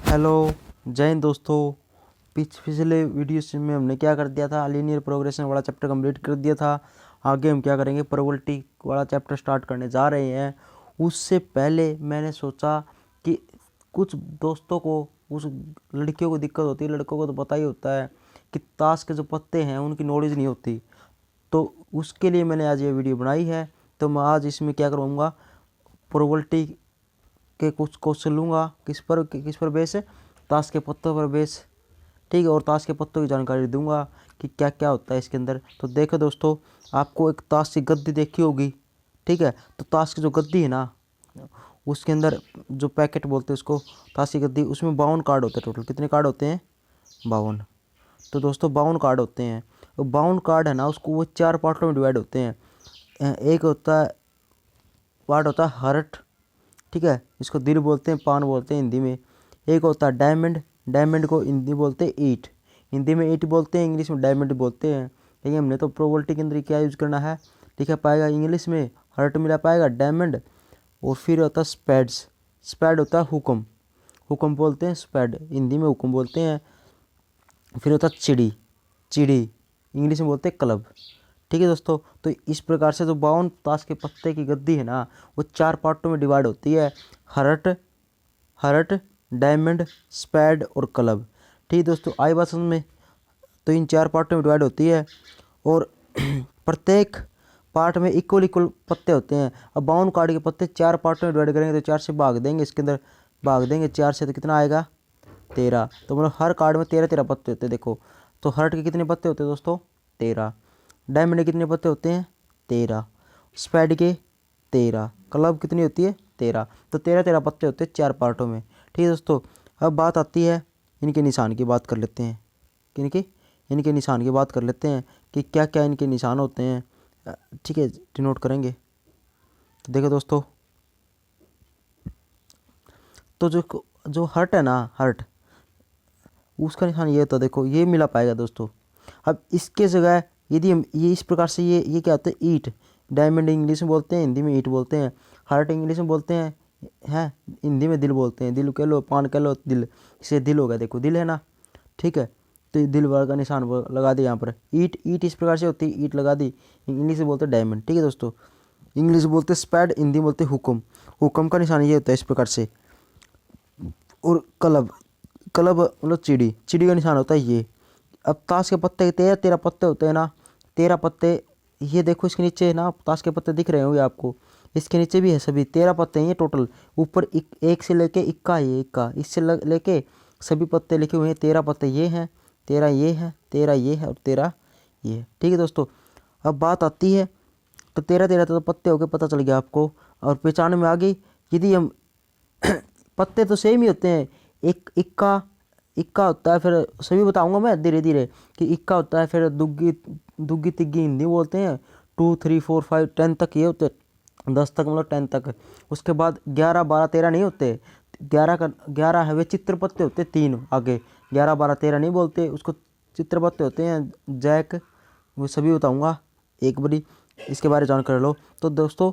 Hello, जय हिंद दोस्तों। पिछले वीडियो में हमने क्या कर दिया था, लीनियर प्रोग्रेशन वाला चैप्टर कंप्लीट कर दिया था। आगे हम क्या करेंगे, प्रोबेबिलिटी वाला चैप्टर स्टार्ट करने जा रहे हैं। उससे पहले मैंने सोचा कि कुछ दोस्तों को, उस लड़कियों को दिक्कत होती है, लड़कों को तो पता ही होता है कि ताश के जो पत्ते हैं उनकी नॉलेज नहीं होती। तो उसके लिए मैंने आज ये वीडियो बनाई है। तो मैं आज इसमें क्या करूँगा, प्रोबेबिलिटी के कुछ क्वेश्चन लूँगा। किस पर बेस है, ताश के पत्तों पर बेस। ठीक है, और ताश के पत्तों की जानकारी दूंगा कि क्या क्या होता है इसके अंदर। तो देखो दोस्तों, आपको एक ताश की गद्दी देखी होगी। ठीक है, तो ताश की जो गद्दी है ना, उसके अंदर जो पैकेट बोलते हैं उसको, ताश की गद्दी, उसमें 52 कार्ड होते हैं। टोटल कितने कार्ड होते हैं? 52। तो दोस्तों 52 कार्ड होते हैं। और 52 कार्ड है ना, उसको वो 4 पार्टों में डिवाइड होते हैं। एक होता है पार्ट होता है हर्ट। ठीक है, इसको दिल बोलते हैं, पान बोलते हैं हिंदी में। एक होता है डायमंड, डायमंड को हिंदी बोलते हैं ईट, हिंदी में ईट बोलते हैं, इंग्लिश में डायमंड बोलते हैं। लेकिन हमने तो प्रोबेबिलिटी के अंदर क्या यूज़ करना है, लिखा पाएगा इंग्लिश में हर्ट, मिला पाएगा डायमंड। और फिर होता है स्पैड्स, स्पैड होता है हुक्म, हुक्म बोलते हैं स्पैड, हिंदी में हुक्म बोलते हैं। फिर होता है चिड़ी, चिड़ी इंग्लिश में बोलते हैं क्लब। ठीक है दोस्तों, तो इस प्रकार से जो 52 ताश के पत्ते की गद्दी है ना, वो 4 पार्टों में डिवाइड होती है। हर्ट, हर्ट, डायमंड, स्पैड और क्लब। ठीक है दोस्तों, आई बात समझ में? तो इन 4 पार्टों में डिवाइड होती है। और प्रत्येक पार्ट में इक्वल इक्वल पत्ते होते हैं। अब 52 कार्ड के पत्ते 4 पार्टों में डिवाइड करेंगे तो 4 से भाग देंगे, इसके अंदर भाग देंगे 4 से, तो कितना आएगा? 13। तो मतलब हर कार्ड में 13 पत्ते होते हैं। देखो, तो हर्ट के कितने पत्ते होते हैं दोस्तों? 13। डायमंड के कितने पत्ते होते हैं? 13। स्पैड के 13। क्लब कितनी होती है? 13। तो 13 पत्ते होते हैं 4 पार्टों में। ठीक है दोस्तों, अब बात आती है इनके निशान की, बात कर लेते हैं। किनके? इनके निशान की बात कर लेते हैं कि क्या क्या इनके निशान होते हैं। ठीक है, डिनोट करेंगे। तो देखो दोस्तों, तो जो जो हर्ट है ना, हर्ट, उसका निशान ये होता है। देखो, ये मिला पाएगा दोस्तों। अब इसके जगह यदि हम ये इस प्रकार से, ये क्या होता है? ईट, डायमंड इंग्लिश में बोलते हैं, हिंदी में ईट बोलते हैं। हार्ट इंग्लिश में बोलते हैं हिंदी में दिल बोलते हैं। दिल कह लो, पान कह लो, दिल, इसे दिल हो गया। देखो दिल है ना, ठीक है, तो दिल वाला का निशान लगा दिया यहाँ पर। ईट, ईट इस प्रकार से होती है, ईट लगा दी। इंग्लिश में बोलते हैं डायमंड। ठीक है दोस्तों, इंग्लिश में बोलते हैं स्पैड, हिंदी में बोलते हैं हुक्म। हुक्म का निशान ये होता है इस प्रकार से। और क्लब, क्लब मतलब चिड़ी, चिड़ी का निशान होता है ये। अब ताश के पत्ते 13 पत्ते होते हैं ना, 13 पत्ते। ये देखो इसके नीचे ना ताश के पत्ते दिख रहे होंगे आपको, इसके नीचे भी है सभी 13 पत्ते हैं ये टोटल। ऊपर एक से लेके इक्का, ये इक्का, इससे लेके सभी पत्ते लिखे हुए हैं। 13 पत्ते ये हैं, 13 ये है, 13 ये है और 13 ये है। ठीक है दोस्तों, अब बात आती है, तो 13 तो पत्ते हो गए, पता चल गया आपको। और पहचान में आ गई। यदि हम पत्ते तो सेम ही होते हैं, एक इक्का, इक्का होता है, फिर सभी बताऊंगा मैं धीरे धीरे कि इक्का होता है, फिर दुग्गी, दुग्गी तिग्गी हिंदी बोलते हैं। 2 3 4 5 10 तक ये होते हैं, 10 तक मतलब 10 तक। उसके बाद 11 12 13 नहीं होते। 11 है वे चित्र पत्ते होते हैं 3 आगे। 11 12 13 नहीं बोलते, उसको चित्र पत्ते होते हैं, जैक, वो सभी बताऊँगा एक बारी, इसके बारे में जानकारी लो। तो दोस्तों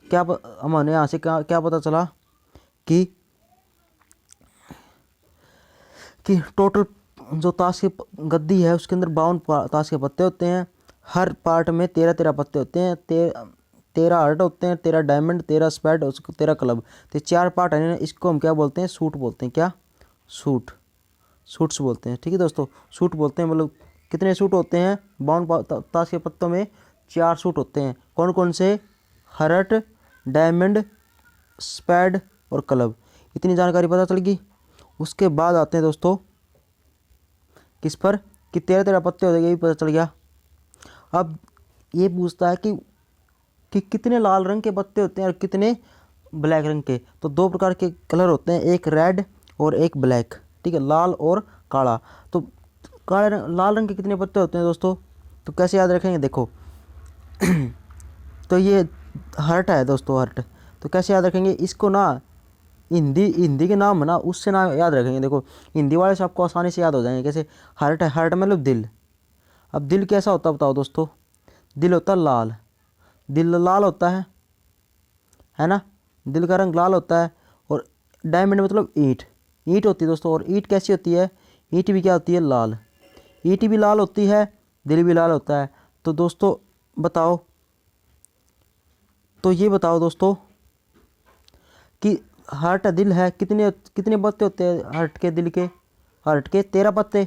क्या हमें यहाँ से क्या क्या पता चला कि टोटल जो ताश की गद्दी है उसके अंदर 52 ताश के पत्ते होते हैं। हर पार्ट में 13 पत्ते होते हैं। 13 हर्ट होते हैं, 13 डायमंड, 13 स्पैड और 13 क्लब। तो 4 पार्ट है, इसको हम क्या बोलते हैं? सूट बोलते हैं। क्या? सूट, सूट्स बोलते हैं। ठीक है दोस्तों, सूट बोलते हैं। मतलब कितने सूट होते हैं? 52 ताश के पत्तों में 4 सूट होते हैं। कौन कौन से? हर्ट, डायमंड, स्पैड और क्लब। इतनी जानकारी पता चल गई। उसके बाद आते हैं दोस्तों किस पर, कि 13 पत्ते हो गए, ये भी पता चल गया। अब ये पूछता है कि कितने लाल रंग के पत्ते होते हैं और कितने ब्लैक रंग के। तो 2 प्रकार के कलर होते हैं, एक रेड और एक ब्लैक। ठीक है, लाल और काला। तो काले रंग, लाल रंग के कितने पत्ते होते हैं दोस्तों? तो कैसे याद रखेंगे? देखो तो ये हर्ट है दोस्तों, हर्ट। तो कैसे याद रखेंगे इसको ना, हिंदी के नाम है ना, उससे नाम याद रखेंगे। देखो हिंदी वाले से आपको आसानी से याद हो जाएंगे। कैसे? हर्ट है, हर्ट मतलब दिल। अब दिल कैसा होता है बताओ दोस्तों? दिल होता है लाल, दिल लाल होता है ना, दिल का रंग लाल होता है। और डायमंड मतलब ईंट, ईंट होती है दोस्तों। और ईंट कैसी होती है? ईंट भी क्या होती है? लाल। ईंट भी लाल होती है, दिल भी लाल होता है। तो दोस्तों बताओ, तो ये बताओ दोस्तों कि हार्ट दिल है, कितने कितने पत्ते होते हैं हार्ट के, दिल के? हार्ट के 13 पत्ते,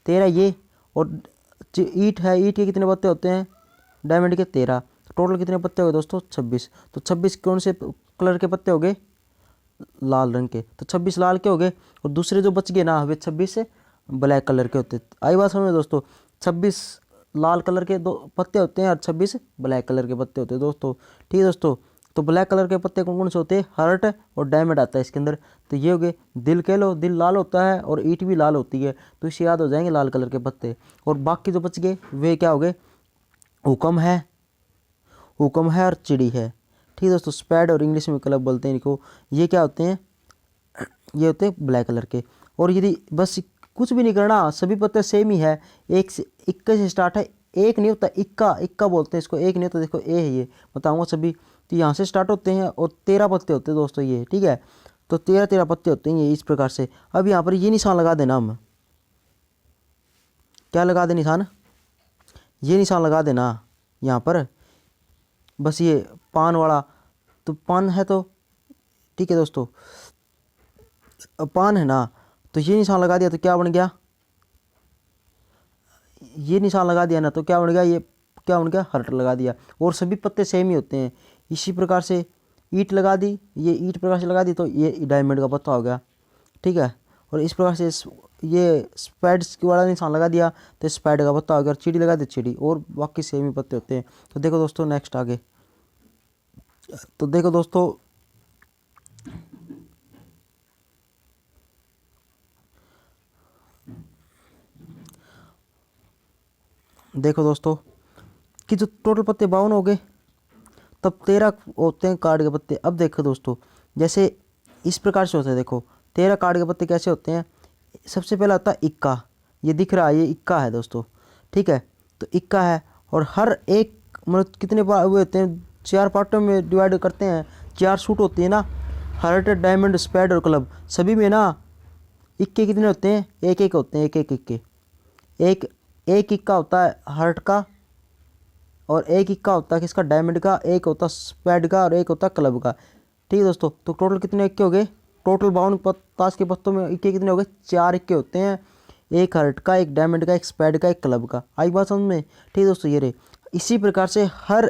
13 ये। और ईंट है, ईंट के कितने पत्ते होते हैं? डायमंड के 13। टोटल कितने पत्ते हो गए दोस्तों? 26। तो 26 कौन से कलर के पत्ते हो गए? लाल रंग के। तो 26 लाल के हो गए, और दूसरे जो बच गए ना वे 26 ब्लैक कलर के होते। आई बात समझ में दोस्तों? 26 लाल कलर के दो पत्ते होते हैं और 26 ब्लैक कलर के पत्ते होते हैं दोस्तों। ठीक है दोस्तों। तो ब्लैक कलर के पत्ते कौन कौन से होते हैं? हार्ट और डायमंड आता है इसके अंदर। तो ये हो गए। दिल कह लो, दिल लाल होता है और ईंट भी लाल होती है, तो इससे याद हो जाएंगे लाल कलर के पत्ते। और बाकी जो बच गए वे क्या हो गए? हुक्म है, हुक्म है और चिड़ी है। ठीक है दोस्तों। स्पैड और इंग्लिश में क्लब बोलते हैं इनको। ये क्या होते हैं? ये होते हैं ब्लैक कलर के। और यदि बस कुछ भी नहीं करना, सभी पत्ते सेम ही है। एक से इक्का से स्टार्ट है, एक नहीं होता, इक्का, इक्का बोलते हैं इसको, एक नहीं होता। देखो ए है, ये बताऊंगा सभी। तो यहाँ से स्टार्ट होते हैं और 13 पत्ते होते हैं दोस्तों ये। ठीक है। तो 13 पत्ते होते हैं ये इस प्रकार से। अब यहाँ पर ये निशान लगा देना, हम क्या लगा दे निशान? ये निशान लगा देना यहाँ पर, बस ये पान वाला। तो पान है तो ठीक है दोस्तों, अब पान है ना, तो ये निशान लगा दिया तो क्या बन गया? ये निशान लगा दिया ना तो क्या बन गया? ये क्या बन गया? हार्ट लगा दिया। और सभी पत्ते सेम ही होते हैं। इसी प्रकार से ईंट लगा दी, ये ईंट प्रकार से लगा दी तो ये डायमंड का पत्ता हो गया। ठीक है। और इस प्रकार से ये स्पैड्स वाला निशान लगा दिया तो स्पैड का पत्ता हो गया। और चिड़ी लगा दी, चिड़ी। और बाकी सेम ही पत्ते होते हैं। तो देखो दोस्तों नेक्स्ट आगे, तो देखो दोस्तों, देखो दोस्तों कि जो टोटल पत्ते 52 हो गए, तब 13 होते हैं कार्ड के पत्ते। अब देखो दोस्तों, जैसे इस प्रकार से होते हैं। देखो 13 कार्ड के पत्ते कैसे होते हैं? सबसे पहला होता है इक्का। ये दिख रहा है, ये इक्का है दोस्तों। ठीक है। तो इक्का है, और हर एक मतलब कितने हुए होते हैं? 4 पार्टों में डिवाइड करते हैं। 4 सूट होती है ना, हार्ट, डायमंड, स्पैड और क्लब। सभी में ना इक्के कितने होते हैं? एक एक होते हैं, एक एक इक्के। एक एक इक्का होता है हार्ट का, और एक इक्का होता है किसका? डायमंड का। एक होता है स्पैड का, और एक होता है क्लब का। ठीक है दोस्तों। तो टोटल कितने इक्के हो गए? टोटल 52 ताश के पत्तों में इक्के कितने हो गए? 4 इक्के होते हैं। एक हार्ट का, एक डायमंड का, एक स्पैड का, एक क्लब का। आई बात समझ में? ठीक है दोस्तों। ये रहे। इसी प्रकार से हर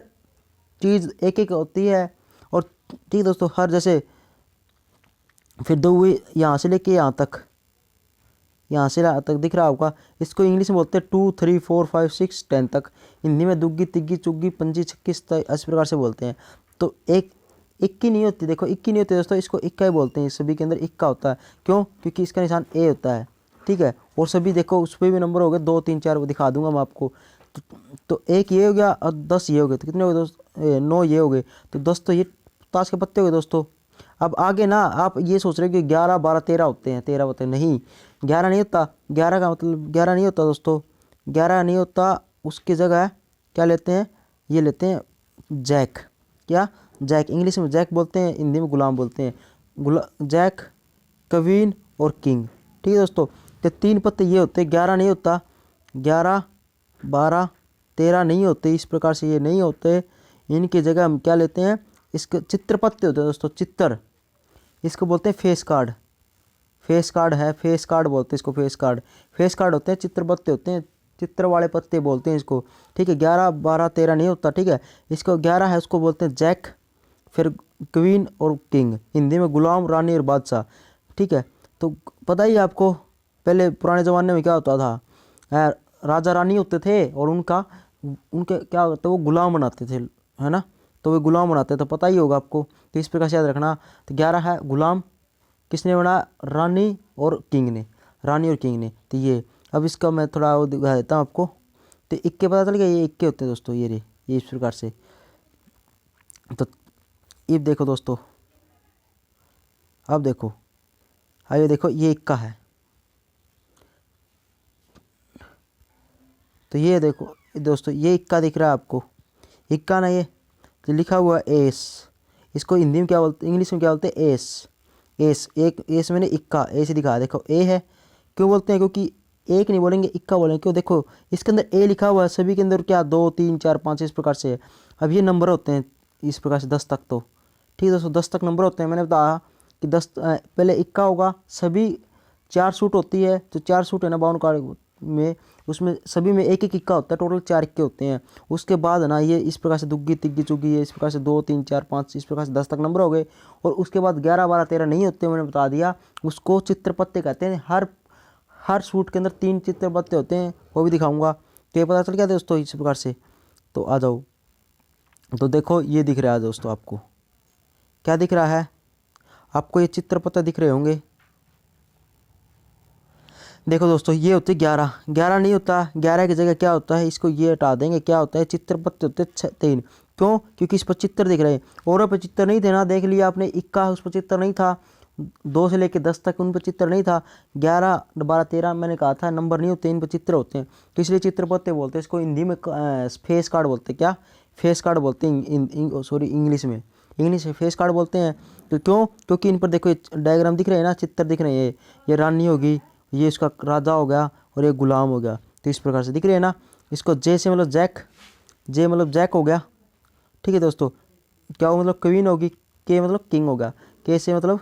चीज़ एक एक होती है। और ठीक है दोस्तों, हर जैसे फिर दो हुए यहाँ से लेके यहाँ तक, यहाँ से यहाँ तक दिख रहा होगा। इसको इंग्लिश में बोलते हैं 2 3 4 5 6 10 तक। हिंदी में दुग्गी, तिग्गी, चुग्गी, पंजी, छक्की, इस प्रकार से बोलते हैं। तो एक इक्की नहीं होती, देखो इक्की नहीं होती दोस्तों, इसको इक्का ही बोलते हैं। सभी के अंदर इक्का होता है। क्यों? क्योंकि इसका निशान ए होता है। ठीक है। और सभी देखो उस पर भी नंबर हो गए 2 3 4, वो दिखा दूंगा मैं आपको। तो एक ये हो गया और 10 ये हो गए। तो कितने हो गए दोस्त? 9 ये हो गए। तो 10 तो ये ताश के पत्ते हो गए दोस्तों। अब आगे ना आप ये सोच रहे हो कि 11 12 13 होते हैं, 13 होते हैं। नहीं, 11 नहीं होता। 11 का मतलब 11 नहीं होता दोस्तों, 11 नहीं होता। उसकी जगह क्या लेते हैं? ये लेते हैं जैक। क्या? जैक। इंग्लिश में जैक बोलते हैं, हिंदी में गुलाम बोलते हैं। जैक, क्वीन और किंग। ठीक है दोस्तों। तो 3 पत्ते ये होते हैं, 11 नहीं होता। 11 12 13 नहीं होते। इस प्रकार से ये नहीं होते। इनकी जगह हम क्या लेते हैं? इसके चित्र पत्ते होते हैं दोस्तों, चित्र। इसको बोलते हैं फेस कार्ड। फेस कार्ड है, फेस कार्ड बोलते हैं इसको, फेस कार्ड। फेस कार्ड होते हैं, चित्र पत्ते होते हैं, चित्र वाले पत्ते बोलते हैं इसको। ठीक है। 11 12 13 नहीं होता। ठीक है। इसको 11 है, उसको बोलते हैं जैक, फिर क्वीन और किंग। हिंदी में गुलाम, रानी और बादशाह। ठीक है। तो पता ही आपको पहले पुराने ज़माने में क्या होता था? राजा रानी होते थे और उनके क्या होता, वो गुलाम बनाते थे, है ना। तो वे गुलाम बनाते, तो पता ही होगा आपको। तो इस प्रकार से याद रखना। तो 11 है गुलाम, किसने बनाया? रानी और किंग ने, रानी और किंग ने। तो ये अब इसका मैं थोड़ा वो दिखा देता हूँ आपको। तो इक्के पता चल गया, ये इक्के होते हैं दोस्तों। ये इस प्रकार से। तो ये देखो दोस्तों, अब देखो, आइए देखो, ये इक्का है। तो ये देखो दोस्तों, ये इक्का दिख रहा है आपको? इक्का ना ये, तो लिखा हुआ एस। इसको हिंदी में क्या बोलते, इंग्लिश में क्या बोलते हैं? एस। एस, एक एस मैंने इक्का ए से दिखाया, देखो ए है। क्यों बोलते हैं? क्योंकि एक नहीं बोलेंगे, इक्का बोलेंगे। क्यों? देखो इसके अंदर ए लिखा हुआ है, सभी के अंदर क्या 2 3 4 5 इस प्रकार से है। अब ये नंबर होते हैं इस प्रकार से 10 तक, तो ठीक है दोस्तों 10 तक नंबर होते हैं। मैंने बताया कि 10 पहले इक्का होगा, सभी 4 सूट होती है, तो 4 सूट है ना 52 कार्ड में, उसमें सभी में एक एक इक्का होता है, टोटल 4 इक्के होते हैं। उसके बाद है ना ये इस प्रकार से दुग्गी तिग्गी चुग्गी है, इस प्रकार से 2 3 4 5 इस प्रकार से 10 तक नंबर हो गए। और उसके बाद 11 12 13 नहीं होते, मैंने बता दिया, उसको चित्रपत्ते कहते हैं। हर सूट के अंदर 3 चित्रपत्ते होते हैं, वो भी दिखाऊंगा। तो ये पता चल गया दोस्तों इस प्रकार से। तो आ जाओ, तो देखो ये दिख रहा है दोस्तों, आपको क्या दिख रहा है? आपको ये चित्रपत्ते दिख रहे होंगे। देखो दोस्तों ये होते 11, 11 नहीं होता, 11 की जगह क्या होता है, इसको ये हटा देंगे, क्या होता है चित्रपत्ते होते 3। क्यों? क्योंकि इस पर चित्र दिख रहे हैं, और पर चित्र नहीं थे ना, देख लिया आपने, इक्का उस पर चित्र नहीं था, 2 से लेकर 10 तक उन पर चित्र नहीं था। 11 12 13 मैंने कहा था नंबर नहीं होते, इन पर चित्र होते हैं, तो इसलिए चित्रपत्ते बोलते हैं इसको। हिंदी में फेस कार्ड बोलते हैं। क्या? फेस कार्ड बोलते हैं, सॉरी इंग्लिश में फेस कार्ड बोलते हैं। तो क्यों? क्योंकि इन पर देखो ये डायग्राम दिख रहे हैं ना, चित्र दिख रहे हैं। ये रानी होगी, ये इसका राजा हो गया, और ये गुलाम हो गया, तो इस प्रकार से दिख रहे हैं ना। इसको जे से मतलब जैक, जे मतलब जैक हो गया, ठीक है दोस्तों। क्या हो मतलब क्वीन होगी, के मतलब किंग हो गया, के से मतलब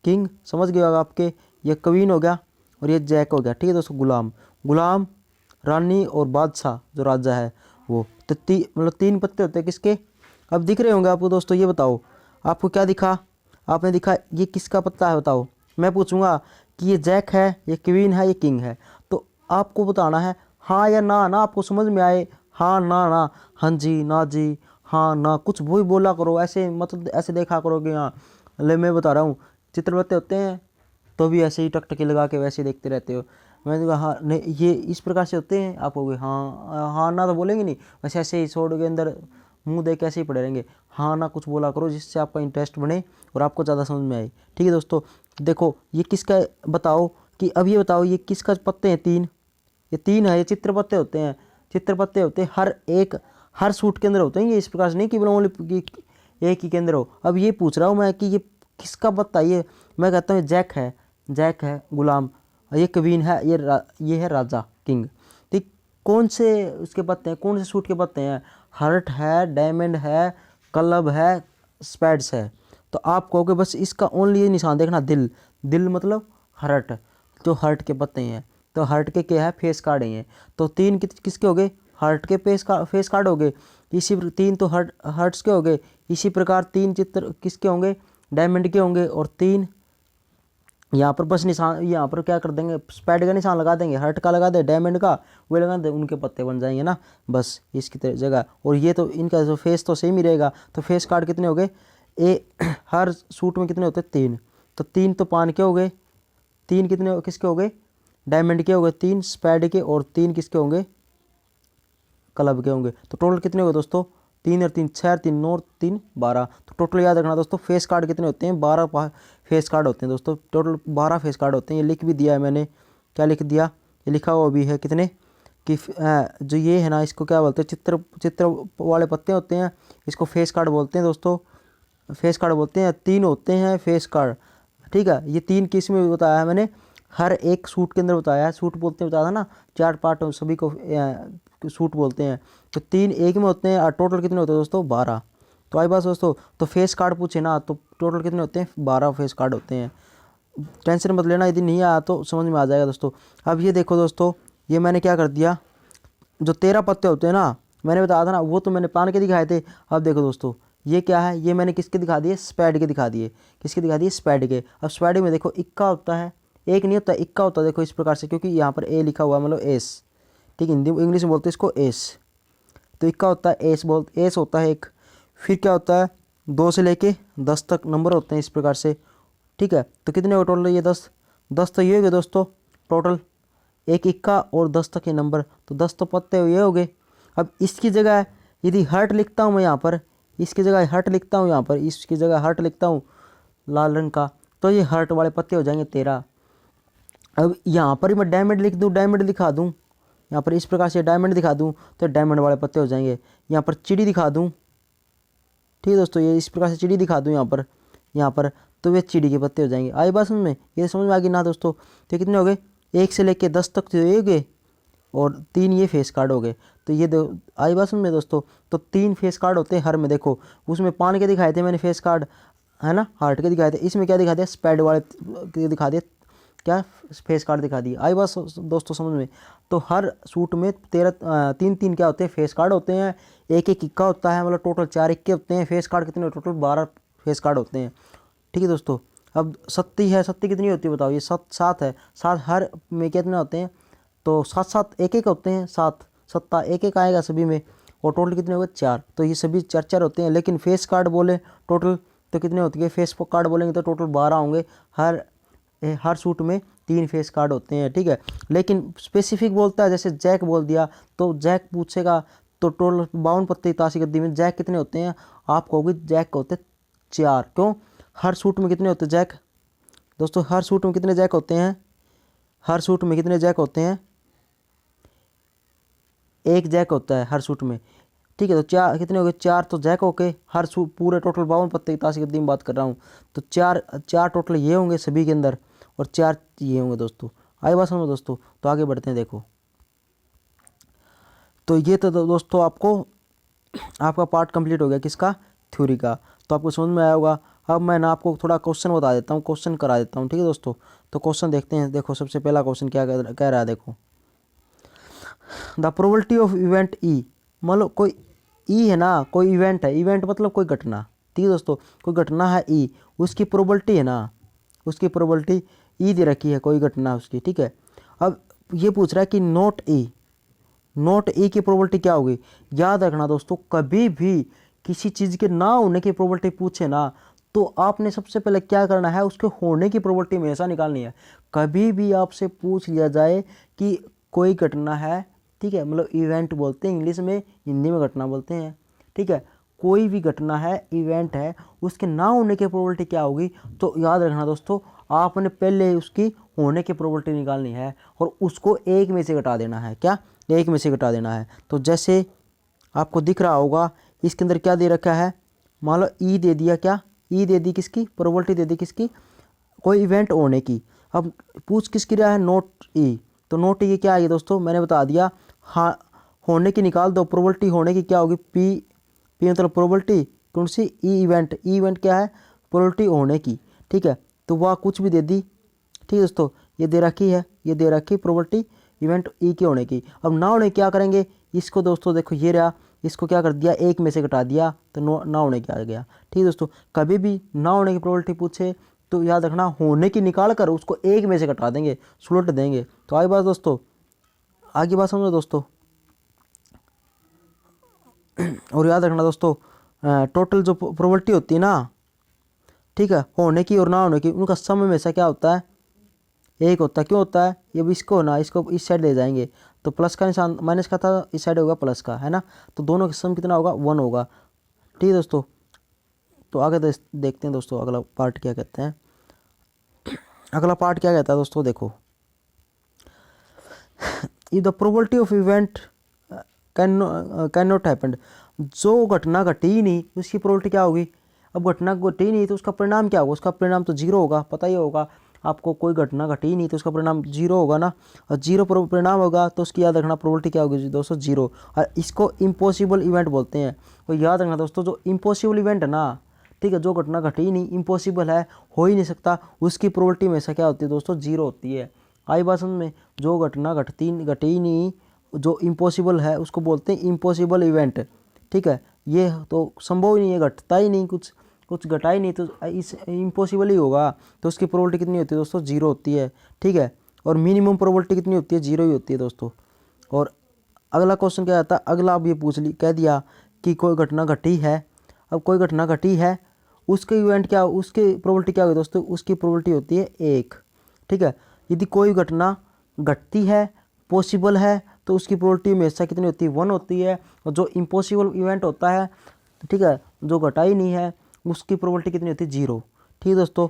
किंग, समझ गए होगा आपके। ये क्वीन हो गया और ये जैक हो गया, ठीक है दोस्तों। गुलाम, गुलाम, रानी और बादशाह जो राजा है वो। तो मतलब 3 पत्ते होते हैं किसके? अब दिख रहे होंगे आपको दोस्तों। ये बताओ आपको क्या दिखा? आपने दिखा ये किसका पत्ता है बताओ। मैं पूछूंगा कि ये जैक है, ये क्वीन है, ये किंग है, तो आपको बताना है हाँ या ना। ना आपको समझ में आए, हाँ ना, हाँ जी ना जी, हाँ ना, कुछ भी बोला करो, ऐसे मतलब ऐसे देखा करो कि हाँ। ले मैं बता रहा हूँ, चित्रपत्ते होते हैं तो भी ऐसे ही टकटकी लगा के वैसे देखते रहते हो। मैंने कहा हाँ नहीं, ये इस प्रकार से होते हैं। आप हो हाँ हाँ ना तो बोलेंगे नहीं, वैसे ऐसे ही छोड़ के अंदर मुंह देख के ऐसे ही पड़े रहेंगे। हाँ ना कुछ बोला करो, जिससे आपका इंटरेस्ट बने और आपको ज़्यादा समझ में आए, ठीक है दोस्तों। देखो ये किसका बताओ, कि अब ये बताओ ये किसका पत्ते हैं? 3, ये 3 है, ये चित्रपत्ते होते हैं। चित्रपत्ते होते हैं हर सूट के अंदर होते हैं ये, इस प्रकार से नहीं कि ओनली एक ही के अंदर हो। अब ये पूछ रहा हूँ मैं कि ये किसका पत्ता? ये मैं कहता हूँ जैक है, जैक है गुलाम, ये क्वीन है, ये है राजा किंग। तो कौन से उसके पत्ते हैं, कौन से सूट के पत्ते हैं? हर्ट है, डायमंड है, क्लब है, स्पैड्स है। तो आप कहोगे बस इसका ओनली ये निशान देखना, दिल, दिल मतलब हर्ट, जो हर्ट के पत्ते हैं। तो हर्ट के क्या है? फेस कार्ड हैं। तो 3 किसके हो गए? हर्ट के फेस कार्ड हो गए। इसी 3 तो हर्ट्स के हो गए। इसी प्रकार 3 चित्र किसके होंगे? डायमंड के होंगे। और 3 यहाँ पर बस निशान, यहाँ पर क्या कर देंगे? स्पैड का निशान लगा देंगे, हर्ट का लगा दे, डायमंड का वो लगा दे, उनके पत्ते बन जाएंगे ना, बस इसकी जगह। और ये तो इनका जो फेस तो सेम ही रहेगा। तो फेस कार्ड कितने हो गए? हर सूट में कितने होते हैं? 3। तो 3 तो पान के हो गए, 3 कितने किसके हो गए? डायमंड के हो गए 3, स्पैड के, और 3 किसके होंगे? क्लब के होंगे। तो टोटल कितने हो गए दोस्तों? 3 और 3 6, 3 9, 3 12। तो टोटल याद रखना दोस्तों, फेस कार्ड कितने होते हैं? 12 फेस कार्ड होते हैं दोस्तों। टोटल 12 फेस कार्ड होते हैं। ये लिख भी दिया है मैंने। क्या लिख दिया? ये लिखा हुआ भी है कितने कि जो ये है ना, इसको क्या बोलते हैं? चित्र वाले पत्ते होते हैं, इसको फेस कार्ड बोलते हैं दोस्तों। फेस कार्ड बोलते हैं। 3 होते हैं फेस कार्ड, ठीक है। ये 3 किस में बताया है मैंने? हर एक सूट के अंदर बताया है। सूट बोलते हैं, बताया था ना, 4 पार्ट सभी को सूट बोलते हैं। तो 3 एक में होते हैं। और टोटल कितने होते हैं दोस्तों? 12। तो आई बात दोस्तों। तो फेस कार्ड पूछे ना, तो टोटल कितने होते हैं? 12 फेस कार्ड होते हैं। टेंशन मत लेना, यदि नहीं आया तो समझ में आ जाएगा दोस्तों। अब ये देखो दोस्तों, ये मैंने क्या कर दिया, जो 13 पत्ते होते हैं ना, मैंने बताया था ना, वो तो मैंने पान के दिखाए थे। अब देखो दोस्तों ये क्या है? ये मैंने किसके दिखा दिए? स्पैड के दिखा दिए। किसके दिखा दिए? स्पैड के। अब स्पैड में देखो इक्का होता है, एक नहीं होता, इक्का होता है। देखो इस प्रकार से, क्योंकि यहाँ पर ए लिखा हुआ है, मतलब एस, ठीक है। हिंदी इंग्लिश में बोलते हैं इसको एस। तो इक्का होता है, एस होता है एक। फिर क्या होता है? 2 से लेके 10 तक नंबर होते हैं इस प्रकार से, ठीक है। तो कितने हो टोटल? ये 10 तो ये हो गए दोस्तों टोटल, एक इक्का और 10 तक के नंबर। तो 10 तो पत्ते ये हो गए। अब इसकी जगह यदि हर्ट लिखता हूँ मैं यहाँ पर, इसकी जगह हर्ट लिखता हूँ यहाँ पर, इसकी जगह हर्ट लिखता हूँ लाल रंग का, तो ये हर्ट वाले पत्ते हो जाएंगे 13। अब यहाँ पर ही मैं डायमंड लिख दूँ, डायमंड दिखा दूँ, यहाँ पर इस प्रकार से डायमंड दिखा दूँ, तो डायमंड वाले पत्ते हो जाएंगे। यहाँ पर चिड़ी दिखा दूँ, ठीक है दोस्तों, ये इस प्रकार से चिड़ी दिखा दूँ यहाँ पर, तो वे चिड़ी के पत्ते हो जाएंगे। आई बात समझ में? ये समझ में आ गई ना दोस्तों? तो कितने हो गए, 1 से लेके 10 तक तो ये हो गए और 3 ये फेस कार्ड हो गए। तो ये आई बात समझ में दोस्तों? तो 3 फेस कार्ड होते हैं हर में। देखो उसमें पान के दिखाए थे मैंने फेस कार्ड, है ना, हार्ट के दिखाए थे। इसमें क्या दिखा दिया, स्पैड वाले के दिखा दिए, क्या फेस कार्ड दिखा दी। आई बात दोस्तों समझ में? तो हर सूट में 3 क्या होते हैं, फेस कार्ड होते हैं। एक इक्का होता है, मतलब टोटल 4 इक्के होते हैं। फेस कार्ड कितने, टोटल 12 फेस कार्ड होते हैं। ठीक है दोस्तों। अब सत्ती है, सत्ती कितनी होती है बताओ? ये 7 है। 7 हर में कितने होते हैं? तो 7 एक होते हैं। 7 सत्ता एक आएगा सभी में। और टोटल कितने हो गए, 4। तो ये सभी 4 होते हैं। लेकिन फेस कार्ड बोले टोटल तो कितने होती है, फेस कार्ड बोलेंगे तो टोटल 12 होंगे। हर सूट में 3 फेस कार्ड होते हैं। ठीक है। लेकिन स्पेसिफिक बोलता है, जैसे जैक बोल दिया तो जैक पूछेगा तो टोटल 52 पत्ते ताशी गद्दी में जैक कितने होते हैं? आप कहोगे जैक होते 4। क्यों? हर सूट में कितने होते हैं जैक दोस्तों? हर सूट में कितने जैक होते हैं? हर सूट में कितने जैक होते हैं? 1 जैक होता है हर सूट में। ठीक है। तो 4 कितने हो गए, 4 तो जैक हो गए हर सूट पूरे टोटल 52 पत्ते की ताशी गद्दी में बात कर रहा हूँ। तो 4 टोटल ये होंगे सभी के अंदर और 4 ये होंगे दोस्तों। आई बात समझ दोस्तों? तो आगे बढ़ते हैं। देखो तो ये तो दोस्तों आपका पार्ट कंप्लीट हो गया किसका, थ्योरी का। तो आपको समझ में आया होगा। अब मैं ना आपको थोड़ा क्वेश्चन बता देता हूँ, क्वेश्चन करा देता हूँ। ठीक है दोस्तों। तो क्वेश्चन देखते हैं। देखो सबसे पहला क्वेश्चन क्या कह रहा है, देखो the probability of event E, मतलब कोई ई है ना, कोई इवेंट है, इवेंट मतलब कोई घटना। ठीक है दोस्तों। कोई घटना है ई, उसकी प्रोबेबिलिटी है ना, उसकी प्रोबेबिलिटी ई दे रखी है, कोई घटना उसकी। ठीक है। अब ये पूछ रहा है कि नॉट ई की प्रोबेबिलिटी क्या होगी। याद रखना दोस्तों, कभी भी किसी चीज़ के ना होने की प्रोबेबिलिटी पूछे ना तो आपने सबसे पहले क्या करना है, उसके होने की प्रोबेबिलिटी हमेशा निकालनी है। कभी भी आपसे पूछ लिया जाए कि कोई घटना है, ठीक है, मतलब इवेंट बोलते हैं इंग्लिश में, हिंदी में घटना बोलते हैं। ठीक है। कोई भी घटना है, इवेंट है, उसके ना होने की प्रोबेबिलिटी क्या होगी, तो याद रखना दोस्तों, आपने पहले उसकी होने की प्रोबेबिलिटी निकालनी है और उसको 1 में से घटा देना है। क्या? 1 में से घटा देना है। तो जैसे आपको दिख रहा होगा इसके अंदर क्या दे रखा है, मान लो ई दे दिया, क्या ई दे दी, किसकी प्रोबेबिलिटी दे दी, किसकी, कोई इवेंट होने की। अब पूछ किसकी रहा है, नोट ई। तो नोट ई क्या है दोस्तों, मैंने बता दिया। हाँ, होने की निकाल दो, प्रोबेबिलिटी होने की क्या होगी, पी मतलब प्रोबेबिलिटी कौन सी, ई इवेंट क्या है, प्रोबेबिलिटी होने की। ठीक है। तो वह कुछ भी दे दी। ठीक है दोस्तों। ये दे रखी है, ये दे रखी प्रोबेबिलिटी इवेंट ई के होने की। अब ना होने क्या करेंगे इसको दोस्तों, देखो ये रहा, इसको क्या कर दिया, 1 में से घटा दिया तो ना होने क्या आ गया। ठीक है दोस्तों। कभी भी ना होने की प्रोबेबिलिटी पूछे तो याद रखना, होने की निकाल कर उसको 1 में से घटा देंगे, सुलट देंगे। तो आई बात दोस्तों, आगे बात समझो दोस्तों। और याद रखना दोस्तों, टोटल जो प्रोबेबिलिटी होती है ना, ठीक है, होने की और ना होने की, उनका सम हमेशा क्या होता है, 1 होता है। क्यों होता है, ये भी इसको ना, इसको इस साइड ले जाएंगे तो प्लस का निशान, माइनस का था, इस साइड होगा प्लस का, है ना। तो दोनों का सम कितना होगा, 1 होगा। ठीक है दोस्तों। तो आगे देखते हैं दोस्तों अगला पार्ट क्या कहते हैं। अगला पार्ट क्या कहता है दोस्तों, देखो if the probability of event can not happen, जो घटना घटी ही नहीं उसकी प्रोबेबिलिटी क्या होगी। अब घटना घटी ही नहीं तो उसका परिणाम क्या होगा, उसका परिणाम तो 0 होगा, पता ही होगा आपको। कोई घटना घटी ही नहीं तो उसका परिणाम 0 होगा ना, और 0 परिणाम होगा तो उसकी याद रखना प्रोबेबिलिटी क्या होगी दोस्तों, 0। और इसको इम्पॉसिबल इवेंट बोलते हैं। तो याद रखना दोस्तों, जो इम्पॉसिबल इवेंट है ना, ठीक है, जो घटना घटी ही नहीं, इम्पॉसिबल है, हो ही नहीं सकता, उसकी प्रोबेबिलिटी हमेशा क्या होती है दोस्तों, 0 होती है। आई बात समझ में। जो घटना घटी ही नहीं, जो इम्पॉसिबल है, उसको बोलते हैं इम्पॉसिबल इवेंट। ठीक है। ये तो संभव ही नहीं है, घटता ही नहीं, कुछ घटा ही नहीं, तो इस इम्पॉसिबल ही होगा। तो उसकी प्रोबेबिलिटी कितनी होती है दोस्तों, 0 होती है। ठीक है। और मिनिमम प्रोबेबिलिटी कितनी होती है, 0 ही होती है दोस्तों। और अगला क्वेश्चन क्या आता है, अगला अब ये कह दिया कि कोई घटना घटी है। अब कोई घटना घटी है, उसके इवेंट क्या, उसकी प्रोबेबिलिटी क्या होगी दोस्तों, उसकी प्रोबेबिलिटी होती है 1। ठीक है। यदि कोई घटना घटती है, पॉसिबल है, तो उसकी प्रोबेबिलिटी हमेशा कितनी होती है, 1 होती है। और जो इम्पॉसिबल इवेंट होता है, ठीक है, जो घटा ही नहीं है, उसकी प्रोबेबिलिटी कितनी होती है, 0। ठीक है दोस्तों।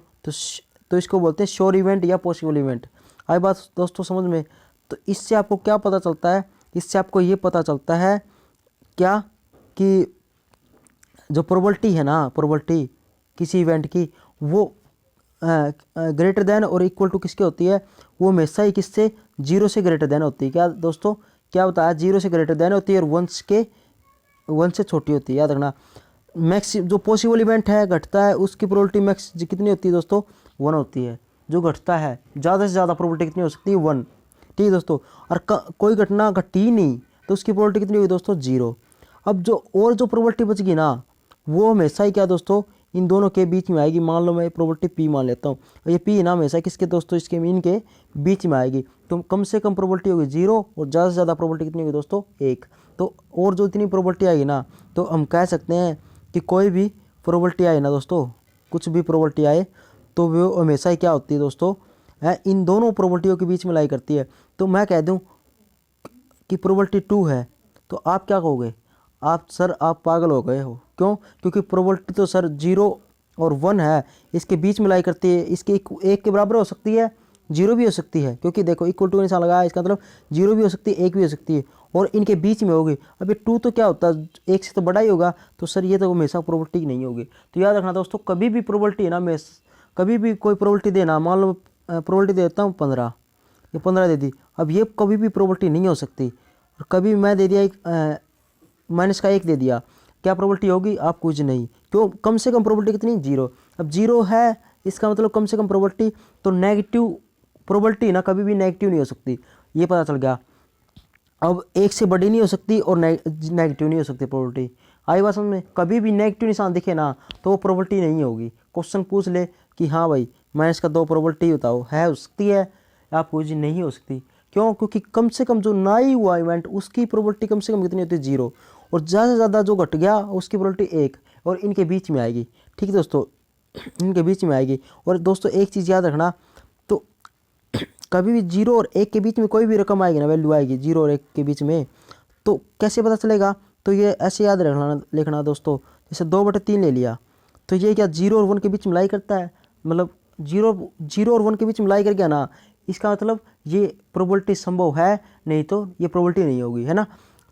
तो इसको बोलते हैं श्योर इवेंट या पॉसिबल इवेंट। आई बात दोस्तों समझ में। तो इससे आपको क्या पता चलता है, इससे आपको ये पता चलता है क्या, कि जो प्रोबेबिलिटी है ना, प्रोबेबिलिटी किसी इवेंट की, वो ग्रेटर देन और इक्वल टू किसके होती है, वो हमेशा ही किससे, 0 से ग्रेटर देन होती है। क्या दोस्तों, क्या बताया, 0 से ग्रेटर देन होती है और 1 से छोटी होती है, याद रखना। मैक्स जो पॉसिबल इवेंट है घटता है, उसकी प्रोबेबिलिटी मैक्स कितनी होती है दोस्तों, 1 होती है। जो घटता है ज़्यादा से ज़्यादा प्रोबेबिलिटी कितनी हो सकती है, 1। ठीक है दोस्तों, और कोई घटना घटी ही नहीं तो उसकी प्रोबेबिलिटी कितनी होगी दोस्तों, 0। अब जो प्रोबेबिलिटी बच गई ना, वो हमेशा ही क्या दोस्तों, इन दोनों के बीच में आएगी। मान लो मैं प्रोबेबिलिटी पी मान लेता हूँ, और ये पी ना हमेशा किसके दोस्तों, इसके मीन के बीच में आएगी। तो कम से कम प्रोबेबिलिटी होगी 0 और ज़्यादा से ज़्यादा प्रोबेबिलिटी कितनी होगी दोस्तों, 1। तो और जो इतनी प्रोबेबिलिटी आएगी ना, तो हम कह सकते हैं कि कोई भी प्रोबेबिलिटी आए ना दोस्तों, कुछ भी प्रोबेबिलिटी आए तो वो हमेशा ही क्या होती है दोस्तों, इन दोनों प्रोबेबिलिटियों के बीच में लाई करती है। तो मैं कह दूं कि प्रोबेबिलिटी 2 है, तो आप क्या कहोगे, सर आप पागल हो गए हो। क्यों, क्योंकि प्रोबेबिलिटी तो सर 0 और 1 है, इसके बीच में लाई करती है। इसके एक के बराबर हो सकती है, 0 भी हो सकती है, क्योंकि देखो इक्वल टू निशान लगाया, इसका मतलब 0 भी हो सकती है, 1 भी हो सकती है, और इनके बीच में होगी। अब ये 2 तो क्या होता है, 1 से तो बड़ा ही होगा, तो सर ये तो हमेशा प्रोबेबिलिटी नहीं होगी। तो याद रखना दोस्तों, कभी भी प्रोबेबिलिटी है ना, मैं कभी भी कोई प्रोबेबिलिटी देना, मान लो प्रोबेबिलिटी देता हूँ 15, ये 15 दे दी, अब ये कभी भी प्रोबेबिलिटी नहीं हो सकती। और कभी मैं दे दिया माइनस का 1 दे दिया, क्या प्रोबेबिलिटी होगी, आप कुछ नहीं। क्यों, कम से कम प्रोबेबिलिटी कितनी, 0। अब 0 है, इसका मतलब कम से कम प्रोबेबिलिटी, तो नेगेटिव प्रोबेबिलिटी ना कभी भी नेगेटिव नहीं हो सकती, ये पता चल गया। अब 1 से बड़ी नहीं हो सकती और नेगेटिव नहीं हो सकती प्रोबेबिलिटी। आई बात समझ में, कभी भी नेगेटिव निशान दिखे ना तो वो प्रोबेबिलिटी नहीं होगी। क्वेश्चन पूछ ले कि हाँ भाई माइनस का 2 प्रोबेबिलिटी बताओ, है हो सकती है, आप कुछ नहीं हो सकती। क्यों, क्योंकि कम से कम जो ना ही हुआ इवेंट उसकी प्रोबेबिलिटी कम से कम कितनी होती है, 0, और ज़्यादा से ज़्यादा जो घट गया उसकी प्रोबेबिलिटी 1, और इनके बीच में आएगी। ठीक है दोस्तों, इनके बीच में आएगी। और दोस्तों एक चीज़ याद रखना, तो कभी भी 0 और 1 के बीच में कोई भी रकम आएगी ना, वैल्यू आएगी 0 और 1 के बीच में, तो कैसे पता चलेगा, तो ये ऐसे याद रखना, लिखना दोस्तों, जैसे 2/3 ले लिया, तो ये क्या 0 और 1 के बीच में लाई करता है, मतलब 0 और 1 के बीच में लाई कर गया ना, इसका मतलब ये प्रोबेबिलिटी संभव है, नहीं तो ये प्रोबेबिलिटी नहीं होगी, है ना।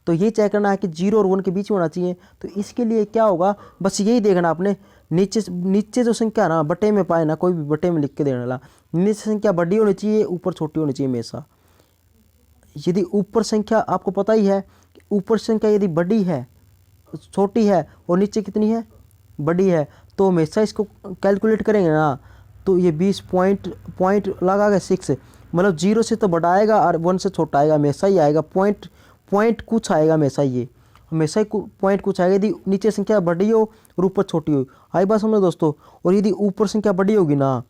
तो ये चेक करना है कि 0 और 1 के बीच में होना चाहिए। तो इसके लिए क्या होगा, बस यही देखना आपने, नीचे जो संख्या ना बटे में पाए ना, कोई भी बटे में लिख के देने वाला, नीचे संख्या बड़ी होनी चाहिए, ऊपर छोटी होनी चाहिए हमेशा। यदि ऊपर संख्या आपको पता ही है, ऊपर संख्या यदि बड़ी है, छोटी है, और नीचे कितनी है, बड़ी है, तो हमेशा इसको कैलकुलेट करेंगे ना, तो ये 20 पॉइंट लगा गया 6, मतलब 0 से तो बड़ा आएगा और 1 से छोटा आएगा, हमेशा ही आएगा। पॉइंट कुछ आएगा हमेशा, ये हमेशा ही पॉइंट कुछ आएगा, यदि नीचे संख्या बड़ी हो और ऊपर छोटी हो। आई बात समझो दोस्तों। और यदि ऊपर संख्या बड़ी होगी ना,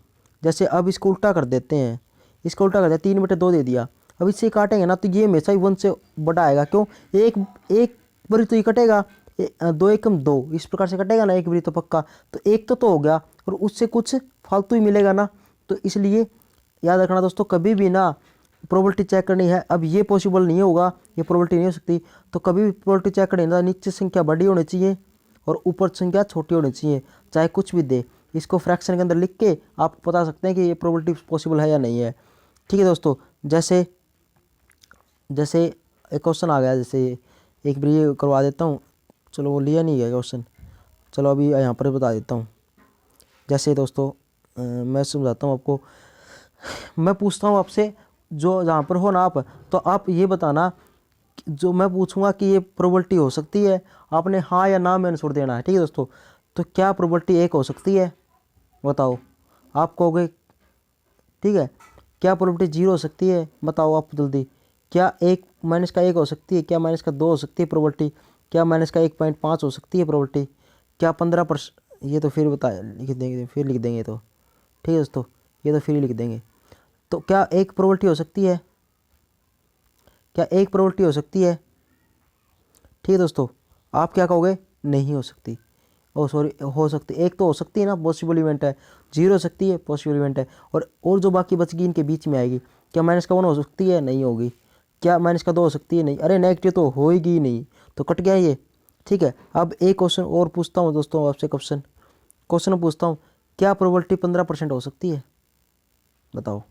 जैसे अब इसको उल्टा कर देते हैं, इसको उल्टा कर दिया, 3/2 दे दिया, अब इससे काटेंगे ना, तो ये हमेशा ही 1 से बड़ा आएगा। क्यों, एक बारी तो ये कटेगा, 2 एकम 2, इस प्रकार से कटेगा ना, एक बारी तो पक्का, तो एक तो हो गया, और उससे कुछ फालतू ही मिलेगा ना। तो इसलिए याद रखना दोस्तों, कभी भी ना प्रोबेबिलिटी चेक करनी है। अब ये पॉसिबल नहीं होगा, ये प्रोबेबिलिटी नहीं हो सकती, तो कभी भी प्रोबेबिलिटी चेक करनी है, नीचे संख्या बड़ी होनी चाहिए और ऊपर संख्या छोटी होनी चाहिए, चाहे कुछ भी दे। इसको फ्रैक्शन के अंदर लिख के आप बता सकते हैं कि ये प्रोबेबिलिटी पॉसिबल है या नहीं है। ठीक है दोस्तों, जैसे एक क्वेश्चन आ गया, जैसे एक बार ये करवा देता हूँ, चलो वो लिया नहीं गया क्वेश्चन, चलो अभी यहाँ पर बता देता हूँ। जैसे दोस्तों मैं समझाता हूँ आपको, मैं पूछता हूँ आपसे, जो जहाँ पर हो ना आप, तो आप ये बताना, जो मैं पूछूंगा कि ये प्रोबेबिलिटी हो सकती है, आपने हाँ या ना में आंसर देना है। ठीक है दोस्तों, तो क्या प्रोबेबिलिटी 1 हो सकती है, बताओ, आप कहोगे। ठीक है, क्या प्रोबेबिलिटी 0 हो सकती है, बताओ आप जल्दी। क्या 1 माइनस का 1 हो सकती है, क्या माइनस का 2 हो सकती है प्रोबेबिलिटी, क्या माइनस का 1.5 हो सकती है प्रोबेबिलिटी, क्या 15%, ये तो फिर लिख देंगे, फिर लिख देंगे तो। ठीक है दोस्तों, ये तो फिर ही लिख देंगे। तो क्या 1 प्रोबेबिलिटी हो सकती है, क्या 1 प्रोबेबिलिटी हो सकती है। ठीक है दोस्तों, आप क्या कहोगे, नहीं हो सकती। ओ सॉरी, हो सकती, 1 तो हो सकती है ना, पॉसिबल इवेंट है, 0 हो सकती है, पॉसिबल इवेंट है, और जो बाकी बच गई इनके बीच में आएगी। क्या माइनस का 1 हो सकती है, नहीं होगी। क्या माइनस का 2 हो सकती है, नहीं, अरे नेगेटिव तो होएगी ही नहीं, तो कट गया ये। ठीक है, अब एक क्वेश्चन और पूछता हूँ दोस्तों आपसे, क्वेश्चन पूछता हूँ, क्या प्रोबेबिलिटी 15% हो सकती है, बताओ।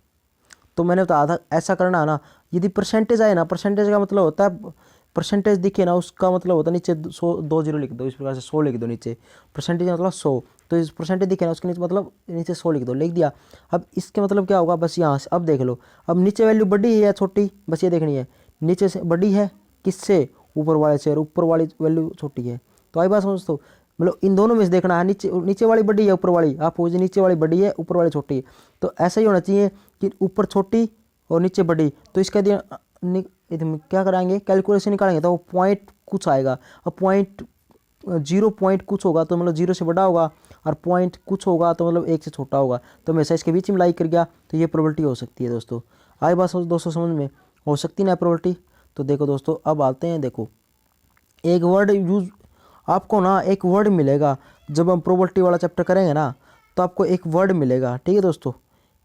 तो मैंने बताया था ऐसा करना है ना, यदि परसेंटेज आए ना, परसेंटेज का मतलब होता है परसेंटेज दिखे ना, उसका मतलब होता है नीचे 100 2 जीरो लिख दो, इस प्रकार से 100 लिख दो नीचे, परसेंटेज मतलब 100, तो इस परसेंटेज दिखे ना उसके नीचे मतलब नीचे 100 लिख दो, लिख दिया। अब इसके मतलब क्या होगा, बस यहाँ से अब देख लो, अब नीचे वैल्यू बड़ी है या छोटी, बस ये देखनी है, नीचे से बड़ी है किससे, ऊपर वाले से, और ऊपर वाली वैल्यू छोटी है। तो आई बात समझ, तो मतलब इन दोनों में से देखना है, नीचे वाली बड़ी है ऊपर वाली, आप पूछिए नीचे वाली बड़ी है ऊपर वाली छोटी है, तो ऐसा ही होना चाहिए कि ऊपर छोटी और नीचे बड़ी। तो इसका क्या कराएंगे, कैलकुलेशन निकालेंगे तो वो पॉइंट कुछ आएगा। अब पॉइंट 0 पॉइंट कुछ होगा तो मतलब 0 से बड़ा होगा, और पॉइंट कुछ होगा तो मतलब 1 से छोटा होगा, तो हमेशा इसके बीच में लाई कर गया, तो ये प्रोबेबिलिटी हो सकती है दोस्तों। आई बात दोस्तों समझ में, हो सकती ना प्रोबेबिलिटी। तो देखो दोस्तों अब आते हैं, देखो एक वर्ड यूज, आपको ना एक वर्ड मिलेगा जब हम प्रोबेबिलिटी वाला चैप्टर करेंगे ना, तो आपको एक वर्ड मिलेगा, ठीक है दोस्तों,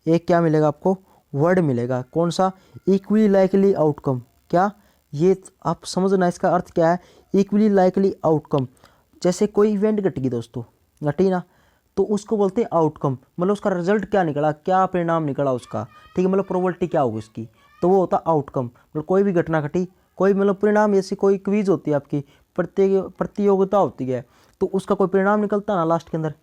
एक क्या मिलेगा आपको, वर्ड मिलेगा, कौन सा, इक्वली लाइकली आउटकम। क्या, ये आप समझना इसका अर्थ क्या है, इक्वली लाइकली आउटकम। जैसे कोई इवेंट घटेगी दोस्तों, घटी ना, तो उसको बोलते हैं आउटकम, मतलब उसका रिजल्ट क्या निकला, क्या परिणाम निकला उसका, ठीक है, मतलब प्रोबेबिलिटी क्या होगी उसकी, तो वो होता आउटकम। मतलब कोई भी घटना घटी, कोई मतलब परिणाम, जैसे कोई क्विज होती है आपकी, प्रतियोगिता होती है, तो उसका कोई परिणाम निकलता है ना लास्ट के अंदर,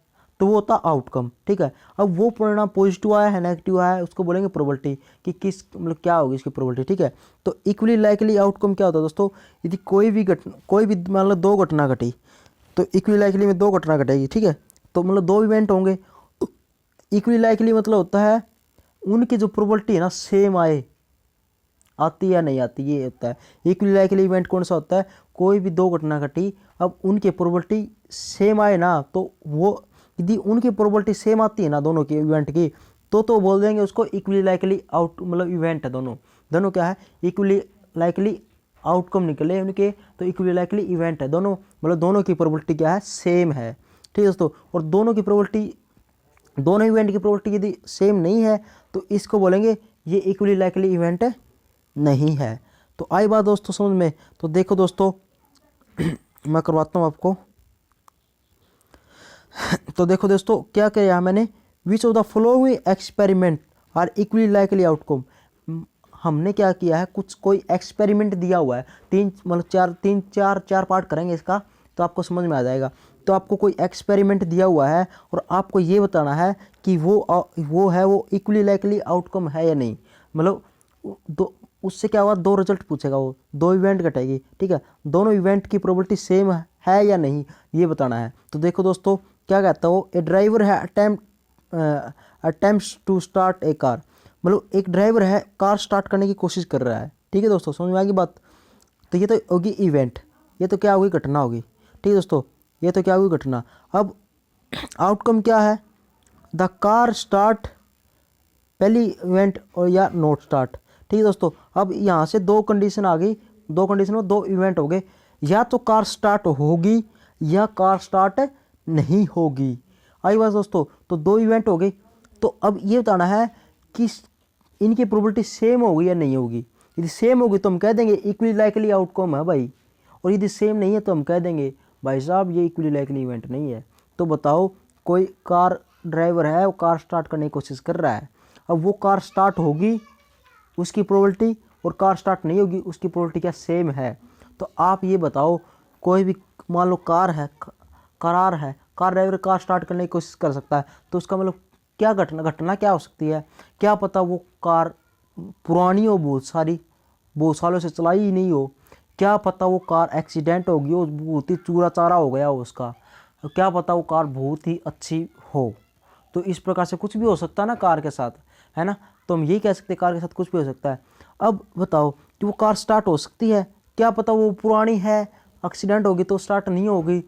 तो वो होता आउटकम, ठीक है। अब वो परिणाम पॉजिटिव आया है नेगेटिव आया है, उसको बोलेंगे प्रोबेबिलिटी, कि किस मतलब क्या होगी इसकी प्रोबेबिलिटी, ठीक है। तो इक्वली लाइकली आउटकम क्या होता है दोस्तों, यदि कोई भी मतलब 2 घटना घटी, तो इक्वली लाइकली में 2 घटना घटेगी, ठीक है, तो मतलब 2 इवेंट होंगे, तो इक्वली लाइकली मतलब होता है उनकी जो प्रोबेबिलिटी है ना सेम आए, आती या नहीं आती, ये होता है इक्वली लाइकली इवेंट। कौन सा होता है, कोई भी 2 घटना घटी, अब उनकी प्रोबेबिलिटी सेम आए ना, तो वो यदि उनकी प्रोबेबिलिटी सेम आती है ना दोनों की इवेंट की, तो बोल देंगे उसको इक्वली लाइकली आउट, मतलब इवेंट है दोनों क्या है, इक्वली लाइकली आउटकम निकले उनके, तो इक्वली लाइकली इवेंट है दोनों, मतलब दोनों की प्रोबेबिलिटी क्या है, सेम है, ठीक है दोस्तों। और दोनों की प्रोबेबिलिटी, दोनों इवेंट की प्रोबेबिलिटी यदि सेम नहीं है, तो इसको बोलेंगे ये इक्वली लाइकली इवेंट नहीं है। तो आई बात दोस्तों समझ में। तो देखो दोस्तों मैं करवाता हूँ आपको। तो देखो दोस्तों क्या किया मैंने, which of the following experiment are equally likely outcome. हमने क्या किया है, कुछ कोई एक्सपेरिमेंट दिया हुआ है, 4 पार्ट करेंगे इसका, तो आपको समझ में आ जाएगा। तो आपको कोई एक्सपेरिमेंट दिया हुआ है और आपको ये बताना है कि वो इक्वली लाइकली आउटकम है या नहीं, मतलब उससे क्या होगा, 2 रिजल्ट पूछेगा, वो 2 इवेंट घटेगी, ठीक है, दोनों इवेंट की प्रोबेबिलिटी सेम है या नहीं, ये बताना है। तो देखो दोस्तों क्या कहता है वो, ए ड्राइवर है attempts to start a car, मतलब एक ड्राइवर है कार स्टार्ट करने की कोशिश कर रहा है, ठीक है दोस्तों, समझ में आ गई बात। तो ये तो होगी इवेंट, ये तो क्या होगी, घटना होगी, ठीक है दोस्तों, ये तो क्या होगी घटना। अब आउटकम क्या है, द कार स्टार्ट, पहली इवेंट और या नॉट स्टार्ट, ठीक है दोस्तों। अब यहाँ से 2 कंडीशन आ गई, 2 कंडीशन में 2 इवेंट हो गए, या तो कार स्टार्ट होगी या कार स्टार्ट नहीं होगी। आई बात दोस्तों, तो 2 इवेंट हो गई। तो अब ये बताना है कि इनकी प्रोबेबिलिटी सेम होगी या नहीं होगी। यदि सेम होगी तो हम कह देंगे इक्वली लाइकली आउटकम है भाई, और यदि सेम नहीं है तो हम कह देंगे भाई साहब ये इक्वली लाइकली इवेंट नहीं है। तो बताओ, कोई कार ड्राइवर है, वो कार स्टार्ट करने की कोशिश कर रहा है, अब वो कार स्टार्ट होगी उसकी प्रोबेबिलिटी, और कार स्टार्ट नहीं होगी उसकी प्रोबेबिलिटी क्या सेम है। तो आप ये बताओ, कोई भी मान लो कार ड्राइवर कार स्टार्ट करने की कोशिश कर सकता है, तो उसका मतलब क्या घटना क्या हो सकती है, क्या पता वो कार पुरानी हो, बहुत सालों से चलाई ही नहीं हो, क्या पता वो कार एक्सीडेंट हो गई हो, बहुत ही चूरा चारा हो गया हो उसका, क्या पता वो कार बहुत ही अच्छी हो। तो इस प्रकार से कुछ भी हो सकता है ना कार के साथ, है ना। तो हम यही कह सकते हैं कार के साथ कुछ भी हो सकता है। अब बताओ कि वो कार स्टार्ट हो सकती है, क्या पता वो पुरानी है, एक्सीडेंट होगी तो स्टार्ट नहीं होगी,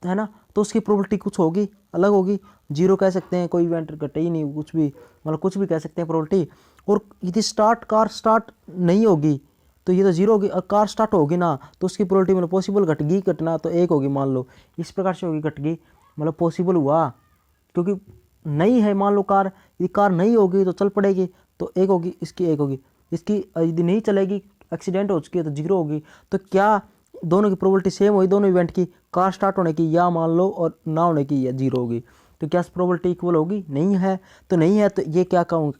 है ना, तो उसकी प्रोबेबिलिटी कुछ होगी, अलग होगी, 0 कह सकते हैं, कोई इवेंट घटे ही नहीं, कुछ भी मतलब कुछ भी कह सकते हैं प्रोबेबिलिटी। और यदि कार स्टार्ट नहीं होगी तो ये तो 0 होगी, और कार स्टार्ट होगी ना तो उसकी प्रोबेबिलिटी मतलब पॉसिबल घटेगी घटना तो 1 होगी, मान लो इस प्रकार से होगी घटेगी, मतलब पॉसिबल हुआ, क्योंकि नहीं है, मान लो कार, यदि कार नहीं होगी तो चल पड़ेगी तो 1 होगी, इसकी 1 होगी, इसकी यदि नहीं चलेगी, एक्सीडेंट हो चुकी है तो 0 होगी। तो क्या दोनों की प्रोबेबिलिटी सेम हुई, दोनों इवेंट की, कार स्टार्ट होने की या मान लो और ना होने की या 0 होगी, तो क्या प्रोबेबिलिटी इक्वल होगी, नहीं है। तो नहीं है तो ये क्या कहूँ,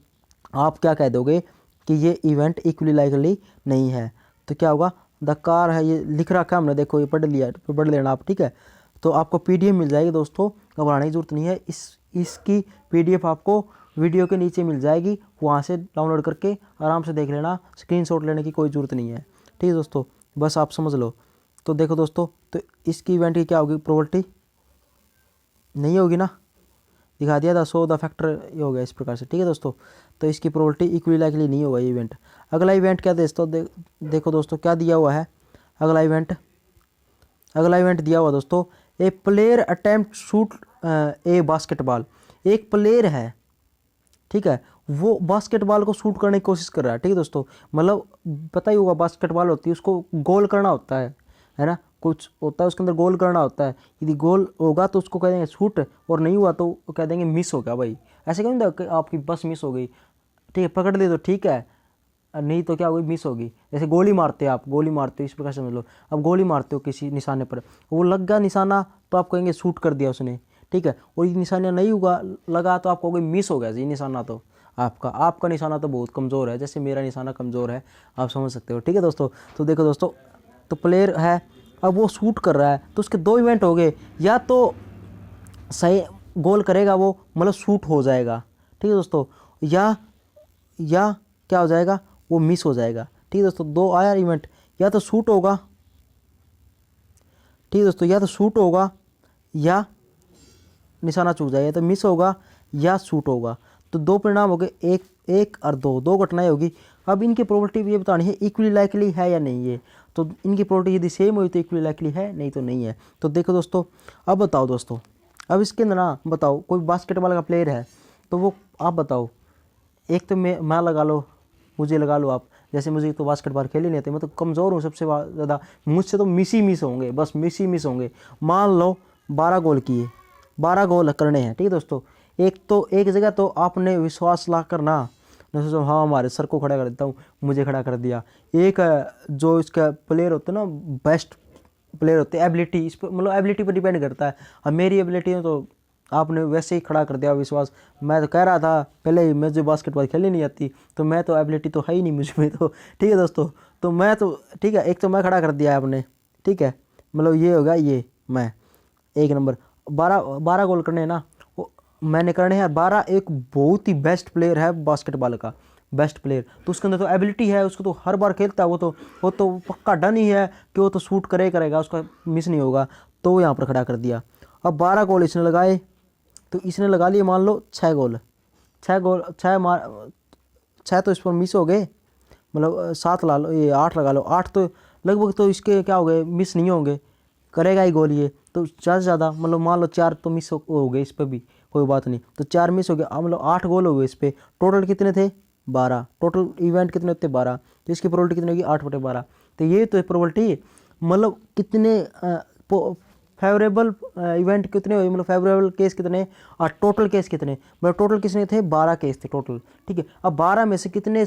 आप क्या कह दोगे कि ये इवेंट इक्वली लाइकली नहीं है। तो क्या होगा, द कार है, ये लिख रखा है हमने, देखो ये पढ़ लेना आप, ठीक है। तो आपको पीडीएफ मिल जाएगी दोस्तों, घबराने की जरूरत नहीं है। इसकी पीडीएफ आपको वीडियो के नीचे मिल जाएगी, वहाँ से डाउनलोड करके आराम से देख लेना, स्क्रीनशॉट लेने की कोई ज़रूरत नहीं है, ठीक है दोस्तों, बस आप समझ लो। तो देखो दोस्तों, तो इसकी इवेंट की क्या होगी, प्रोबेबिलिटी नहीं होगी ना, दिखा दिया था, सो द फैक्टर ये हो गया इस प्रकार से, ठीक है दोस्तों। तो इसकी प्रोबेबिलिटी इक्वली लाइकली नहीं होगा ये इवेंट। अगला इवेंट क्या दोस्तों, देखो दोस्तों क्या दिया हुआ है अगला इवेंट दिया हुआ दोस्तों, ए प्लेयर अटेम्प्ट शूट ए बास्केटबॉल। एक प्लेयर है, ठीक है, वो बास्केटबॉल को शूट करने की कोशिश कर रहा है, ठीक है दोस्तों। मतलब पता ही होगा, बास्केटबॉल होती है, उसको गोल करना होता है ना, कुछ होता है उसके अंदर, गोल करना होता है। यदि गोल होगा तो उसको कह देंगे शूट, और नहीं हुआ तो कह देंगे मिस हो गया भाई। ऐसे क्यों नहीं आपकी बस मिस हो गई, ठीक है, पकड़ ली तो ठीक है, नहीं तो क्या होगी, मिस होगी। जैसे गोली मारते हो आप, गोली मारते हो इस प्रकार से समझ लो, अब गोली मारते हो किसी निशाने पर, वो लग गया निशाना तो आप कहेंगे शूट कर दिया उसने, ठीक है। और ये निशाना नहीं हुआ लगा तो आप कहोगे मिस हो गया जी निशाना, तो आपका निशाना तो बहुत कमज़ोर है, जैसे मेरा निशाना कमज़ोर है, आप समझ सकते हो, ठीक है दोस्तों। तो देखो दोस्तों, तो प्लेयर है, अब वो शूट कर रहा है, तो उसके दो इवेंट हो गए, या तो सही गोल करेगा वो, मतलब शूट हो जाएगा, ठीक है दोस्तों, या क्या हो जाएगा, वो मिस हो जाएगा, ठीक है दोस्तों। दो आया इवेंट, या तो शूट होगा, ठीक है दोस्तों, या तो शूट होगा या निशाना चूक जाएगा, तो मिस होगा या शूट होगा। तो दो परिणाम हो गए, एक और दो घटनाएं होगी। अब इनकी प्रोबेबिलिटी ये बतानी है इक्वली लाइकली है या नहीं है। तो इनकी प्रोबेबिलिटी यदि सेम हुई तो इक्वली लाइकली है, नहीं तो नहीं है। तो देखो दोस्तों, अब बताओ दोस्तों, अब इसके अंदर ना बताओ, कोई बास्केटबॉल का प्लेयर है, तो वो आप बताओ, एक तो मैं लगा लो, मुझे लगा लो आप, जैसे मुझे तो बास्केटबॉल खेल ही नहीं आते, मैं तो कमज़ोर हूँ सबसे ज़्यादा, मुझसे तो मिस ही मिस होंगे, बस मिस ही मिस होंगे। मान लो 12 गोल किए, 12 गोल करने हैं, ठीक है दोस्तों। एक जगह तो आपने विश्वास ला कर ना, मैं सोचो हाँ हमारे सर को खड़ा कर देता हूँ, मुझे खड़ा कर दिया। एक जो इसका प्लेयर होते हैं ना, बेस्ट प्लेयर होते हैं, एबिलिटी इस पर, मतलब एबिलिटी पर डिपेंड करता है। अब मेरी एबिलिटी में तो आपने वैसे ही खड़ा कर दिया विश्वास। मैं तो कह रहा था पहले ही, मुझे बास्केटबॉल खेलनी नहीं आती, तो मैं तो एबिलिटी तो है ही नहीं मुझ में, तो ठीक है दोस्तों। तो मैं तो ठीक है, एक तो मैं खड़ा कर दिया आपने, ठीक है, मतलब ये होगा, ये मैं एक नंबर, 12 गोल करने हैं ना, वो मैंने करने हैं 12। एक बहुत ही बेस्ट प्लेयर है बास्केटबॉल का, बेस्ट प्लेयर, तो उसके अंदर तो एबिलिटी है, उसको तो हर बार खेलता है, वो तो पक्का डन ही है कि वो तो शूट करेगा, उसका मिस नहीं होगा। तो वो यहाँ पर खड़ा कर दिया। अब 12 गोल इसने लगाए, तो इसने लगा लिए मान लो 6 गोल, 6 तो इस पर मिस हो गए, मतलब 7 ला लो, ये 8 लगा लो, 8 तो लगभग तो इसके क्या हो गए, मिस नहीं होंगे, करेगा ही गोल ये, तो ज़्यादा से ज़्यादा मतलब मान लो 4 तो मिस हो गए इस पर भी, कोई बात नहीं, तो 4 मिस हो गए, मतलब 8 गोल हो गए इस पर। टोटल कितने थे, 12, टोटल इवेंट कितने होते 12, तो इसकी प्रोबेबिलिटी कितनी होगी, 8/12। तो ये तो प्रोबेबिलिटी, मतलब कितने फेवरेबल इवेंट कितने हुए, मतलब फेवरेबल केस कितने और टोटल केस कितने, मतलब टोटल कितने थे, 12 केस थे टोटल, ठीक है। अब 12 में से कितने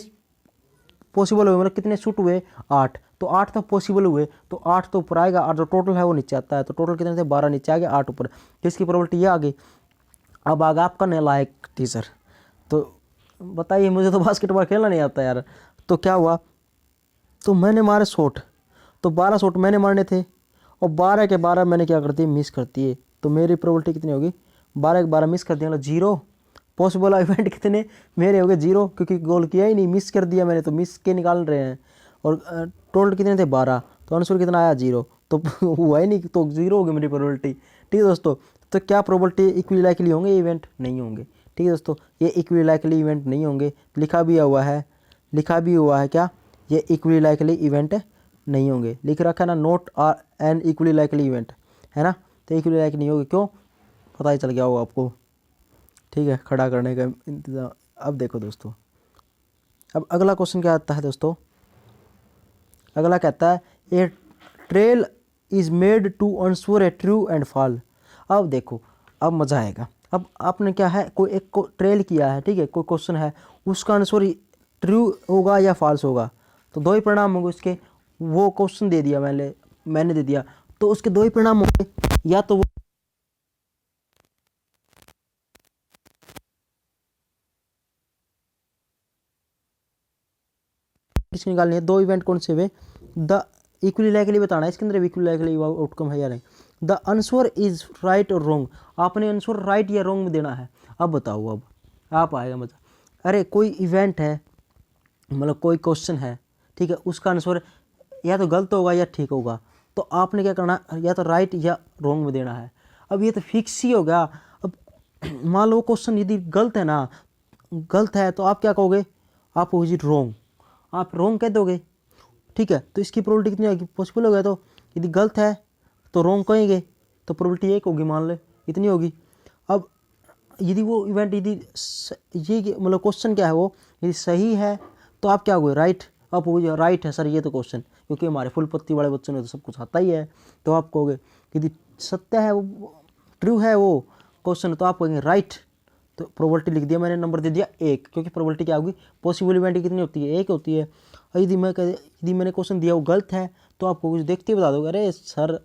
पॉसिबल हुए, मतलब कितने शूट हुए, 8, तो 8 तो पॉसिबल हुए, तो 8 तो ऊपर आएगा, और जो टोटल है वो नीचे आता है, तो टोटल कितने थे, 12 नीचे आ गया, 8 ऊपर, तो इसकी प्रोबेबिलिटी ये आ गई। अब आगे आपका नालायक टीचर, तो बताइए, मुझे तो बास्केटबॉल खेलना नहीं आता यार। तो क्या हुआ, तो मैंने मारे शॉट, तो 12 शॉट मैंने मारने थे, और 12 के 12 मैंने क्या कर दिए, मिस कर दिए, तो मेरी प्रोबेबिलिटी कितनी होगी, 12 के 12 मिस कर दिया, मतलब 0। पॉसिबल इवेंट कितने मेरे हो गए 0, क्योंकि गोल किया ही नहीं, मिस कर दिया मैंने, तो मिस के निकाल रहे हैं। और टोटल कितने थे, 12, तो आंसर कितना आया, 0, तो हुआ ही नहीं, तो 0 हो गई मेरी प्रोबेबिलिटी, ठीक है दोस्तों। तो क्या प्रोबेबिलिटी इक्वली लाइकली होंगे इवेंट, नहीं होंगे, ठीक है दोस्तों, ये इक्वली लाइकली इवेंट नहीं होंगे। लिखा भी हुआ है क्या, ये इक्वली लाइकली इवेंट नहीं होंगे, लिख रखा है ना, note are an equally likely event, है ना। तो इक्वली लाइक नहीं होगी, क्यों, पता ही चल गया होगा आपको, ठीक है, खड़ा करने का इंतज़ाम। अब देखो दोस्तों, अब अगला क्वेश्चन क्या आता है दोस्तों, अगला कहता है a trial is made to answer a true and fall. अब देखो, अब मज़ा आएगा। अब आपने क्या है, कोई एक को ट्रेल किया है, ठीक है, कोई क्वेश्चन है, उसका आंसर ट्रू होगा या फॉल्स होगा, तो दो ही परिणाम होंगे उसके। वो क्वेश्चन दे दिया मैंने दे दिया, तो उसके दो ही परिणाम होंगे, या तो वो किसकी निकालनी है, दो इवेंट कौन से हुए, द इक्वली लाइकली बताना है, इसके अंदर इक्वली लाइकली आउटकम है या नहीं। द आंसर इज राइट और रॉन्ग, आपने आंसर राइट या रॉन्ग में देना है। अब बताओ, अब आप आएगा मजा। अरे कोई इवेंट है, मतलब कोई क्वेश्चन है, ठीक है, उसका आंसर या तो गलत होगा या ठीक होगा, तो आपने क्या करना, या तो राइट या रॉन्ग में देना है। अब ये तो फिक्स ही हो गया। अब मान लो क्वेश्चन यदि गलत है ना, गलत है तो आप क्या कहोगे, आप कहोगे रॉन्ग, आप रॉन्ग कह दोगे, ठीक है। तो इसकी प्रोबेबिलिटी कितनी होगी, पॉसिबल हो गया। तो यदि गलत है तो रॉन्ग कहेंगे, तो प्रोबेबिलिटी 1 होगी, मान ले इतनी होगी। अब यदि वो इवेंट यदि ये मतलब क्वेश्चन क्या है वो यदि सही है तो आप क्या होगे, राइट। आप हो राइट है सर ये तो क्वेश्चन, क्योंकि हमारे फुल पत्ती वाले बच्चों ने तो सब कुछ आता ही है। तो आप कहोगे यदि सत्य है वो, ट्रू है वो क्वेश्चन, तो आप कहेंगे राइट। तो प्रोबेबिलिटी लिख दिया मैंने, नंबर दे दिया 1, क्योंकि प्रोबेबिलिटी क्या होगी, पॉसिबल इवेंट कितनी होती है, 1 होती है। और यदि मैंने क्वेश्चन दिया वो गलत है, तो आप कुछ देखते ही बता दोगे, अरे सर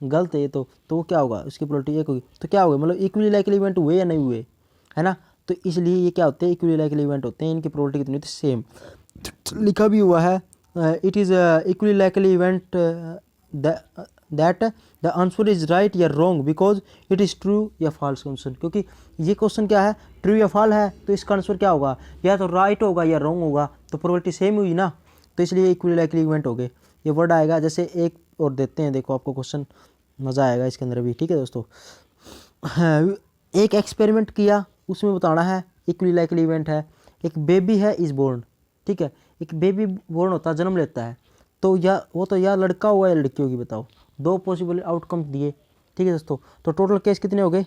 गलत है ये तो वो क्या होगा, उसकी प्रोबेबिलिटी 1 होगी। तो क्या होगा, मतलब इक्वली लाइकली इवेंट हुए या नहीं हुए, है ना। तो इसलिए ये क्या होते हैं, इक्वली लाइकली इवेंट होते हैं, इनकी प्रोबेबिलिटी कितनी होती है, सेम। लिखा भी हुआ है, it is equally likely event that the answer is right या wrong because it is true या फॉल्स क्वेश्चन। क्योंकि ये क्वेश्चन क्या है, ट्रू या फॉल्स है, तो इसका आंसर क्या होगा, या तो राइट होगा या रॉन्ग होगा। तो प्रोबेबिलिटी सेम हुई ना, तो इसलिए इक्वली लाइकली इवेंट हो गए। ये वर्ड आएगा, जैसे एक और देते हैं, देखो आपको क्वेश्चन मज़ा आएगा इसके अंदर भी, ठीक है दोस्तों। एक एक्सपेरिमेंट किया, उसमें बताना है, इक्वली लाइकली इवेंट है। एक बेबी है इज बोर्न, ठीक है, एक बेबी बोर्न होता है, जन्म लेता है, तो या लड़का होगा या लड़की होगी, बताओ। 2 पॉसिबल आउटकम दिए, ठीक है दोस्तों। तो टोटल केस कितने हो गए,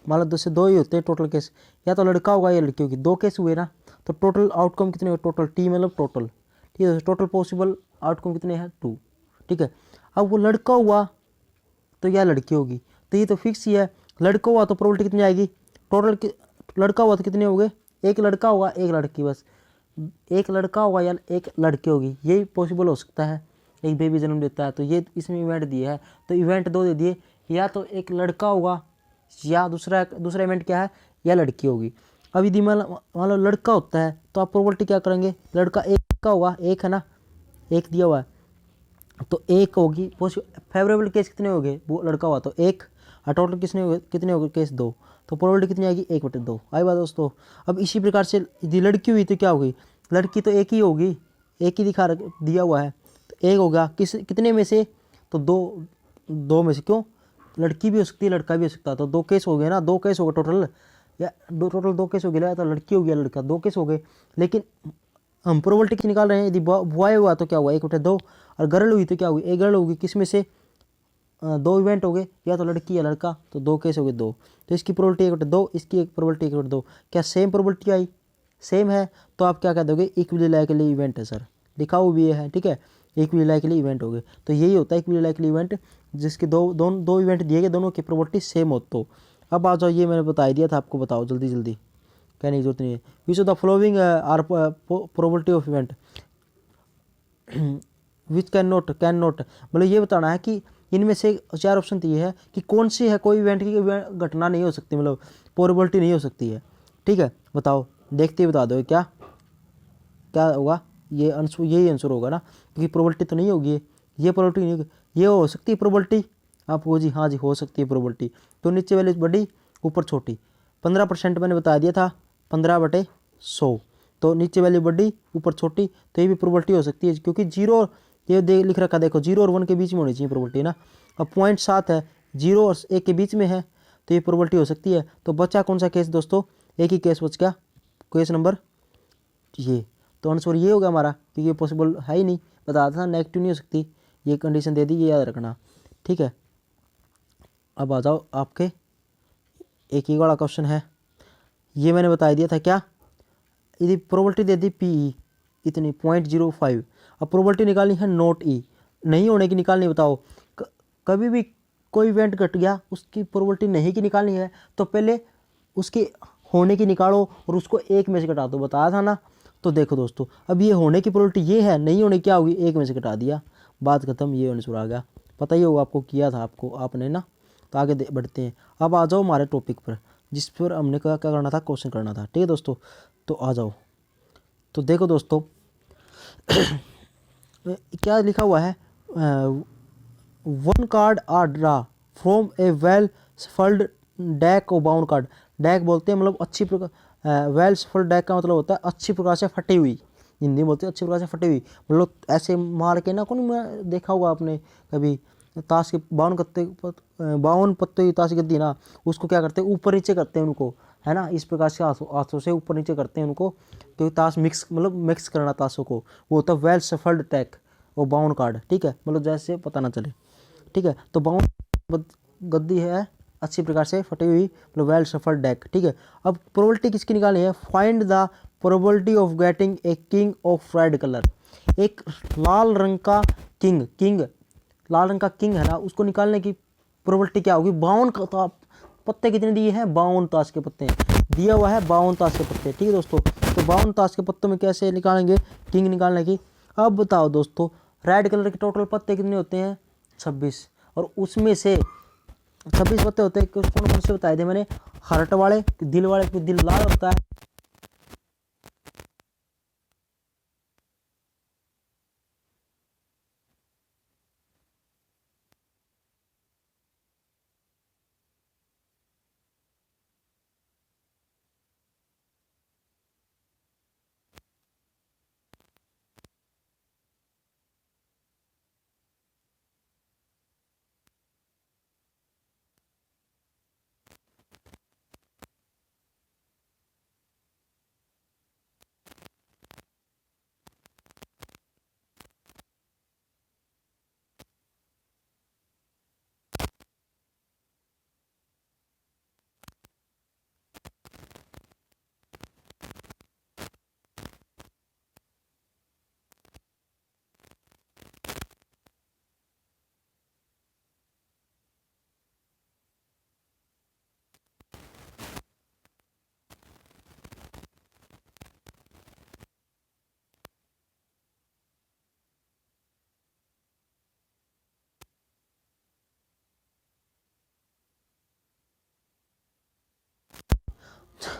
मान लो 2 से 2 ही होते हैं टोटल केस, या तो लड़का होगा या लड़की होगी, 2 केस हुए ना। तो टोटल आउटकम कितने हुए, टोटल टी मतलब टोटल, ठीक है। टोटल पॉसिबल आउटकम कितने हैं, 2, ठीक है। अब वो लड़का हुआ तो या लड़की होगी, तो ये तो फिक्स ही है। लड़का हुआ तो प्रोबेबिलिटी कितनी आएगी, टोटल लड़का हुआ तो कितने हो गए, एक लड़का होगा एक लड़की, बस एक लड़का होगा या एक लड़की होगी, यही पॉसिबल हो सकता है। एक बेबी जन्म लेता है, तो ये इसमें इवेंट दिया है, तो इवेंट 2 दे दिए, या तो एक लड़का होगा या दूसरा इवेंट क्या है, या लड़की होगी। अब यदि मान लो लड़का होता है, तो आप प्रोबेबिलिटी क्या करेंगे, लड़का एक का होगा, एक है ना, एक दिया हुआ है, तो 1 होगी। फेवरेबल केस कितने हो गए, वो लड़का हुआ तो 1, और टोटल कितने हो गए केस 2, तो प्रोबेबिलिटी कितनी आएगी, 1/2। आई बात दोस्तों। अब इसी प्रकार से यदि लड़की हुई तो क्या होगी, लड़की तो 1 ही होगी, 1 ही दिया हुआ है, तो 1 होगा कितने में से, तो 2 में से। क्यों, लड़की भी हो सकती है लड़का भी हो सकता है, तो 2 केस हो गए ना, 2 केस हो गए टोटल, या टोटल 2 केस हो गए, तो लड़की हो गया लड़का, 2 केस हो गए। लेकिन हम प्रोबेबिलिटी निकाल रहे हैं, यदि बॉय हुआ तो क्या हुआ, 1/2, और गर्ल हुई तो क्या हुई, एक गर्ल होगी, किस में से, 2 इवेंट हो गए, या तो लड़की या लड़का, तो 2 केस हो गए 2, तो इसकी प्रोबेबिलिटी 1/2, इसकी एक प्रोबेबिलिटी 1/2। क्या सेम प्रोबेबिलिटी आई, सेम है, तो आप क्या कह दोगे, इक्वली लाइकली इवेंट है सर, लिखा हुआ भी है, ठीक है, इक्वली लाइकली इवेंट हो गए। तो यही होता है इक्वली लाइकली इवेंट, जिसके दो इवेंट दिए गए, दोनों की प्रोबेबिलिटी सेम हो। तो अब आ जाओ, ये मैंने बता दिया था आपको, बताओ जल्दी जल्दी, कहने की जरूरत नहीं है। Which of the following are probability of event which can not, मतलब ये बताना है कि इनमें से 4 ऑप्शन तो ये है कि कौन सी है, कोई इवेंट की घटना नहीं हो सकती, मतलब प्रोबेबिलिटी नहीं हो सकती है, ठीक है। बताओ, देखते ही बता दो क्या क्या होगा, ये आंसर, यही आंसर होगा ना, क्योंकि प्रोबेबिलिटी तो नहीं होगी, ये प्रोबेबिलिटी नहीं होगी, ये हो सकती है प्रोबेबिलिटी, आप वो जी हाँ जी हो सकती है प्रोबेबिलिटी। तो नीचे वाली बड़ी ऊपर छोटी, 15% मैंने बता दिया था, 15/100, तो नीचे वाली बड़ी ऊपर छोटी, तो ये भी प्रोबेबिलिटी हो सकती है, क्योंकि 0 ये लिख रखा, देखो 0 और 1 के बीच में होनी चाहिए प्रोबेबिलिटी ना। अब 0.7 है, 0 और 1 के बीच में है, तो ये प्रोबेबिलिटी हो सकती है। तो बचा कौन सा केस दोस्तों, एक ही केस बच गया, केस नंबर ये, तो आंसर ये होगा हमारा, क्योंकि ये पॉसिबल है ही नहीं, बता था नेगेटिव नहीं हो सकती, ये कंडीशन दे दी, ये याद रखना, ठीक है। अब आ जाओ आपके एक ही वाला क्वेश्चन है, ये मैंने बता दिया था क्या, यदि प्रोबेबिलिटी दे दी पी इतनी 0.05, अब प्रोबेबिलिटी निकालनी है नॉट ई, नहीं होने की निकालनी, बताओ कभी भी कोई इवेंट घट गया, उसकी प्रोबेबिलिटी नहीं की निकालनी है, तो पहले उसके होने की निकालो और उसको 1 में से घटा दो, बताया था ना। तो देखो दोस्तों, अब ये होने की प्रोबेबिलिटी ये है, नहीं होने क्या होगी, 1 में से घटा दिया, बात खत्म, ये आंसर आ गया, पता ही होगा आपको, किया था आपने ना। तो आगे बढ़ते हैं, अब आ जाओ हमारे टॉपिक पर, जिस पर हमने क्या करना था, क्वेश्चन करना था, ठीक है दोस्तों। तो आ जाओ, तो देखो दोस्तों क्या लिखा हुआ है, one card are draw from a well shuffled deck और बाउंड कार्ड। डेक बोलते हैं मतलब अच्छी प्रकार, वेल सफल्ड डेक का मतलब होता है अच्छी प्रकार से फटी हुई, हिंदी में बोलते हैं अच्छी प्रकार से फटी हुई, मतलब ऐसे मार के ना, कौन देखा होगा आपने कभी, ताश के 52 पत्ते की ताश की गद्दी ना, उसको क्या करते हैं ऊपर नीचे करते हैं उनको, है ना, इस प्रकार से हाथों से ऊपर नीचे करते हैं उनको, क्योंकि ताश मिक्स मतलब मिक्स करना ताशों को, वो होता है वेल सफल्ड डेक और बाउंड कार्ड, ठीक है, मतलब जैसे पता ना चले, ठीक है। तो बाउंड गद्दी है अच्छी प्रकार से फटी हुई, मतलब वेल सफल्ड डेक, ठीक है। अब प्रोबेबिलिटी किसकी निकालनी है, find the probability of getting a king of red colour. एक लाल रंग का किंग लाल रंग का किंग है ना, उसको निकालने की प्रोबेबिलिटी क्या होगी, 52 का पत्ते कितने दिए हैं, 52 ताश के पत्ते दिया हुआ है, 52 ताश के पत्ते, ठीक है दोस्तों। तो 52 ताश के पत्तों में कैसे निकालेंगे किंग निकालने की। अब बताओ दोस्तों, रेड कलर के टोटल पत्ते कितने होते हैं, 26, और उसमें से 26 पत्ते होते हैं, कौन कौन से बताए थे मैंने, हार्ट वाले, दिल वाले, दिल लाल होता है,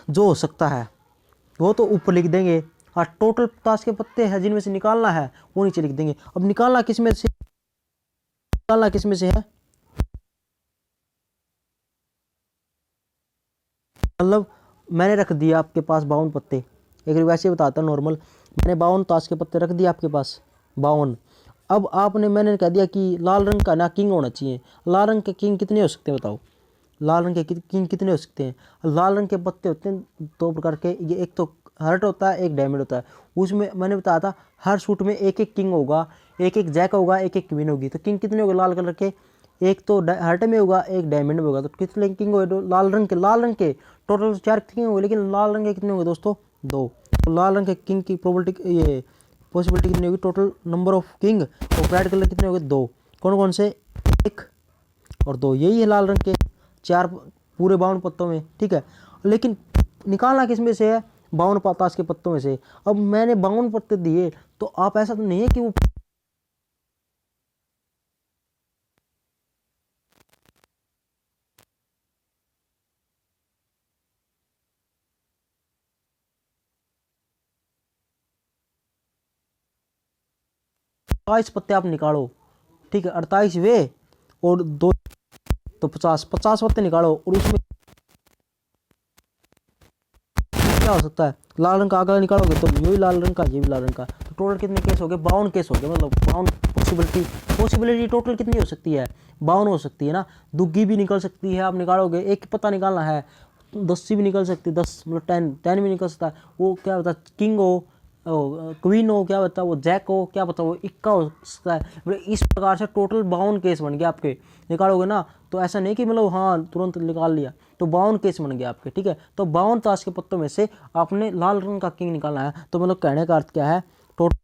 जो हो सकता है वो तो ऊपर लिख देंगे, और टोटल ताश के पत्ते हैं जिनमें से निकालना है वो नीचे लिख देंगे। अब निकालना किस में से है, मतलब मैंने रख दिया आपके पास 52 पत्ते, एक वैसे बताता हूँ नॉर्मल, मैंने 52 ताश के पत्ते रख दिए आपके पास 52। अब आपने मैंने कह दिया कि लाल रंग का ना किंग होना चाहिए, लाल रंग के किंग कितने हो सकते हैं बताओ, लाल रंग के किंग कितने हो सकते हैं। लाल रंग के पत्ते होते हैं दो प्रकार के, ये एक तो हर्ट होता है, एक डायमंड होता है, उसमें मैंने बताया था हर सूट में एक एक किंग होगा, एक एक जैक होगा, एक एक क्वीन होगी। तो किंग कितने होंगे लाल कलर के, एक तो हर्ट में होगा, एक डायमंड में होगा, तो कितने किंग हो लाल रंग के टोटल 4 किंग होंगे, लेकिन लाल रंग के कितने होंगे दोस्तों, 2। तो लाल रंग के किंग की प्रोबेबिलिटी, ये पॉसिबिलिटी कितनी होगी, टोटल नंबर ऑफ किंग और रेड कलर कितने होंगे, 2। कौन कौन से, 1 और 2, यही है लाल रंग के 4 पूरे 52 पत्तों में, ठीक है। लेकिन निकालना किस में से है, 52 ताश के पत्तों में से। अब मैंने 52 पत्ते दिए, तो आप ऐसा तो नहीं है कि वो अट्ठाईस पत्ते आप निकालो, ठीक है, 28 वे और 2, तो 50 पत्ते निकालो, और उसमें क्या हो सकता है, लाल रंग का अगला निकालोगे तो ये भी लाल रंग का, ये भी लाल रंग का, तो टोटल कितने केस हो गए, 52 केस हो गए, मतलब 52 पॉसिबिलिटी टोटल कितनी हो सकती है, 52 हो सकती है ना। दुग्गी भी निकल सकती है, आप निकालोगे, एक पत्ता निकालना है, 10 भी निकल सकती है, 10 मतलब 10 भी निकल सकता है, वो क्या होता है किंग हो, क्वीन हो, क्या बता वो जैक हो, क्या बता वो इक्का हो सकता है, मतलब इस प्रकार से टोटल 52 केस बन गए आपके, निकालोगे ना, तो ऐसा नहीं कि मतलब हाँ तुरंत निकाल लिया, तो 52 केस बन गए आपके, ठीक है। तो 52 ताश के पत्तों में से आपने लाल रंग का किंग निकालना है, तो मतलब कहने का अर्थ क्या है, टोटल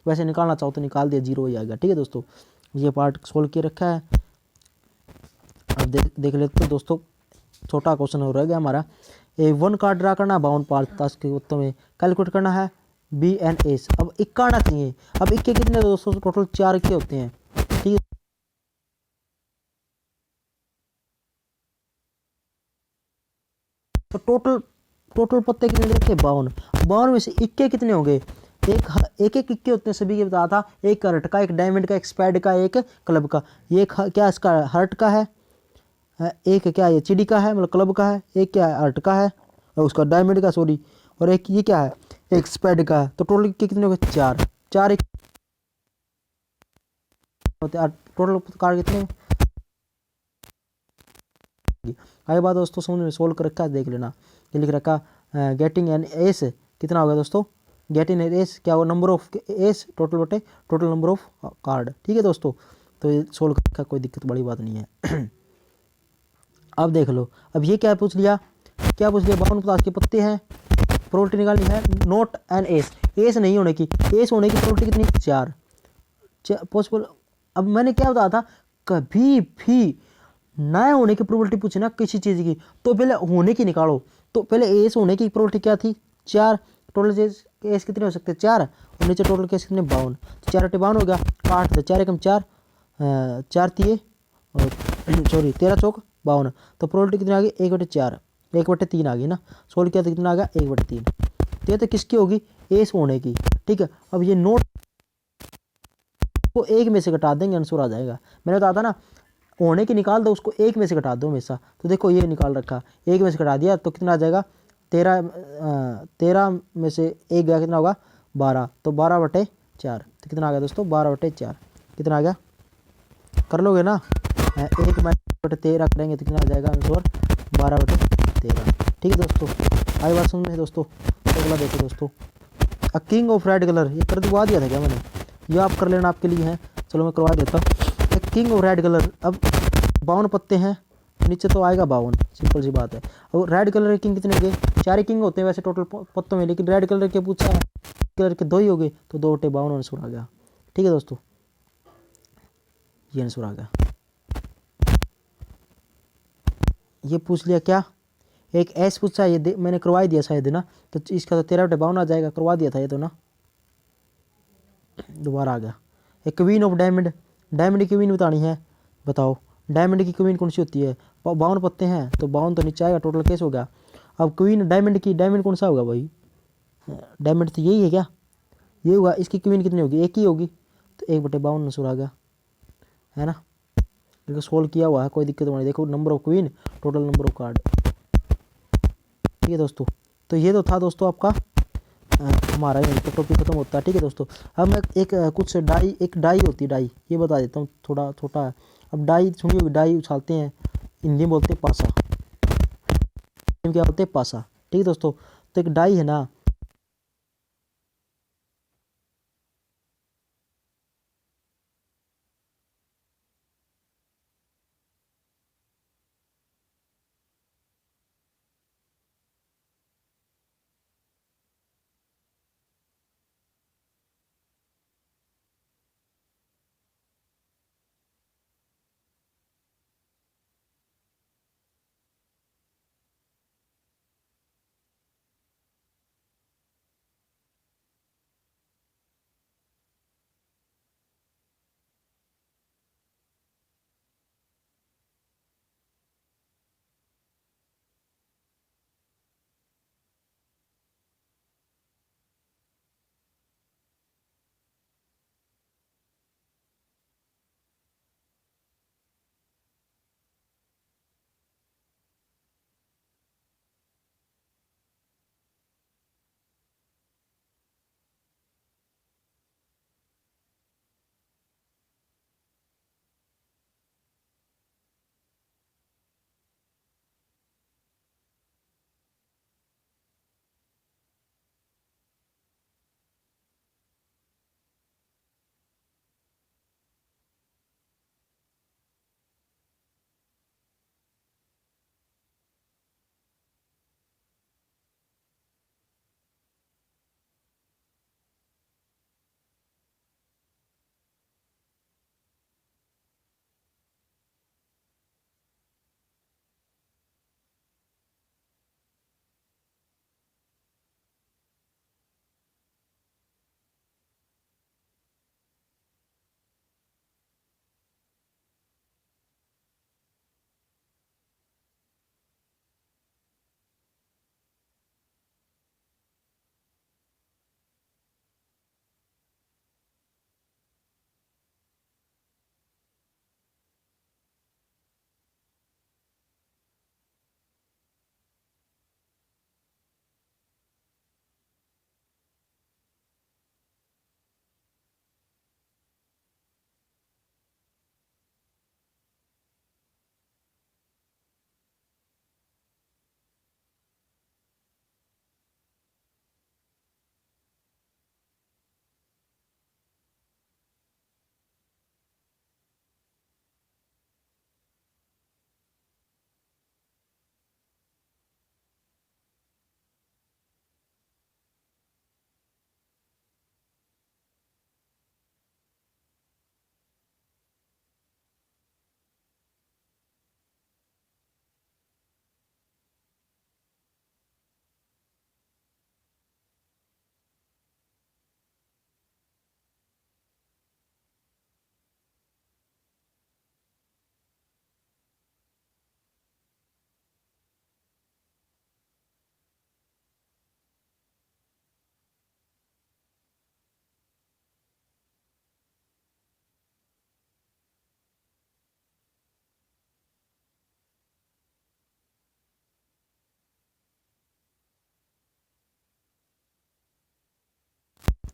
वैसे निकालना चाहो तो निकाल दिया, 0 ही आ गया। ठीक है दोस्तों, ये पार्ट सोल्व किए रखा है। अब देख लेते हैं दोस्तों, छोटा क्वेश्चन हो रह गया हमारा। ए 1 कार्ड ड्रा करना, 52 पार्ट टास्क के उत्तर में कैलकुलेट करना है बी एन एस। अब इक्का आना चाहिए। अब इक्के कितने दोस्तों, टोटल 4 इक्के होते हैं। ठीक है, तो टोटल पत्ते कितने रखे, 52। 52 में से इक्के कितने होंगे, एक एक इक्के होते हैं सभी के, बताया था। एक हर्ट का, एक डायमंड का, एक स्पैड का, एक क्लब का। ये क्या इसका हर्ट का है, एक क्या ये चिड़ी का है, मतलब क्लब का है। एक क्या है, हर्ट का है, और उसका डायमंड का, सॉरी। और एक ये क्या है, एक स्पैड का है। तो टोटल इक्के कितने हो गए, 4। 4 इक्के होते हैं। टोटल कार्ड कितने, आगे बात दोस्तों समझ में, सोल्व कर रखा है, देख लेना। ये लिख रखा गेटिंग एन एस कितना होगा दोस्तों, गेटिंग एन एस क्या होगा, नंबर ऑफ एस टोटल बटे टोटल नंबर ऑफ कार्ड। ठीक है दोस्तों, तो ये सोल्व कर रखा, कोई दिक्कत बड़ी बात नहीं है। अब देख लो, अब ये क्या पूछ लिया, 52 के पत्ते हैं, प्रोबेबिलिटी निकालनी है, नोट एन एस। एस नहीं होने की, एस होने की प्रोबेबिलिटी कितनी, 4 पॉसिबल। अब मैंने क्या बताया था, कभी भी नए होने की प्रोबेबिलिटी पूछे ना किसी चीज़ की, तो पहले होने की निकालो। तो पहले एस होने की प्रोबेबिलिटी क्या थी, 4। टोटल केस कितने हो सकते हैं, 4। और नीचे टोटल केस कितने, 52। तो 4 × 52 हो गया 8, तो 4 एकम 4, 4 तिये और सॉरी 13 चौक 52। तो प्रोबेबिलिटी कितनी आ गई, 1/4, 1/3 आ गई ना। सोल्व किया तो कितना आ गया, 1/3। तो ये तो किसकी होगी, एस होने की। ठीक है, अब ये नोट को एक में से घटा देंगे, आंसर आ जाएगा। मैंने बताया था ना, होने की निकाल दो, उसको एक में से घटा दो हमेशा। तो देखो ये निकाल रखा, एक में से घटा दिया तो कितना आ जाएगा, 13 में से एक गया, कितना होगा, 12। तो 12/4, तो कितना आ गया दोस्तों, 12/4 कितना आ गया, कर लोगे ना। 1/13 करेंगे तो कितना आ जाएगा आंसर, 12/13। ठीक है दोस्तों, आई बात समझ में दोस्तों। अगला देखो दोस्तों, a king of red colour, ये करवा दिया था क्या मैंने, ये आप कर लेना, आपके लिए है। चलो मैं करवा देता हूँ। किंग ऑफ रेड कलर, अब 52 पत्ते हैं, नीचे तो आएगा 52, सिंपल सी बात है। और रेड कलर के किंग कितने हो गए, 4 ही किंग होते हैं वैसे टोटल पत्तों में, लेकिन रेड कलर के पूछा है, कलर के 2 ही हो गए, तो 2/52 आंसर आ गया। ठीक है दोस्तों, ये आंसर आ गया। ये पूछ लिया क्या, एक एस पूछा, ये मैंने करवा दिया शायद ना, तो इसका तो 13/52 आ जाएगा, करवा दिया था ये तो ना, दोबारा आ गया। एक क्वीन ऑफ डायमंड, डायमंड की क्वीन बतानी है, बताओ डायमंड की क्वीन कौन सी होती है, 52 पत्ते हैं, तो 52 तो नीचे आएगा, टोटल केस हो गया। अब क्वीन डायमंड की, डायमंड कौन सा होगा भाई, डायमंड तो यही है क्या, ये होगा। इसकी क्वीन कितनी होगी, एक ही होगी, तो 1/52 आंसर आ गया, है ना। देखो सोल्व किया हुआ है, कोई दिक्कत नहीं। देखो number of queen, total number of card. ठीक है दोस्तों, तो ये तो था दोस्तों आपका हमारा यहीं पर टॉपिक खत्म होता है। ठीक है दोस्तों, अब मैं कुछ डाई, एक डाई होती है डाई, ये बता देता हूँ, थोड़ा छोटा है। अब डाई सुनी होगी, डाई उछालते हैं, हिंदी में बोलते हैं पासा, क्या बोलते हैं, पासा। ठीक है दोस्तों, तो एक डाई है ना,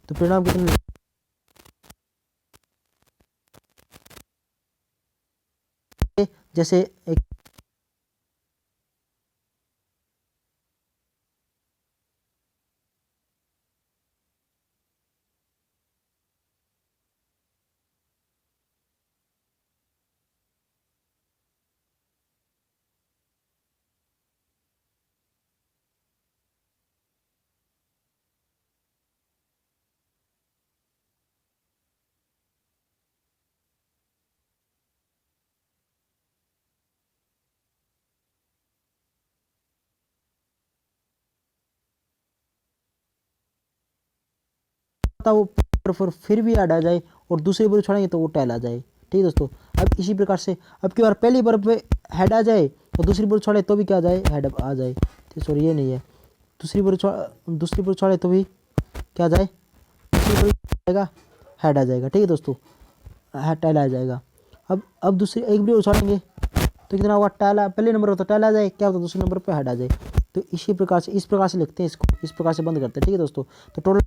तो परिणाम कितने, जैसे एक वो फिर भी ऐड आ जाए और दूसरी बार छोड़ेंगे तो वो टेल आ जाए। ठीक है दोस्तों। अब इसी प्रकार से अब की बार पहली बार पे हेड आ जाए और दूसरी बार छोड़े तो भी क्या आ जाए, हेड आ जाए। तो सॉरी ये नहीं है, दूसरी बार छोड़े तो भी क्या आ जाए, दूसरी बार आएगा हेड आ जाएगा। ठीक है दोस्तों, हेड टेल आ जाएगा। अब दूसरी एक बार छोड़ेंगे तो कितना होगा, टेल, पहले नंबर होता टेल आ जाए, क्या होता दूसरे नंबर पर हेड आ जाए। तो इसी प्रकार से, इस प्रकार से लिखते हैं इसको, इस प्रकार से बंद करते हैं। ठीक है दोस्तों। तो टोटल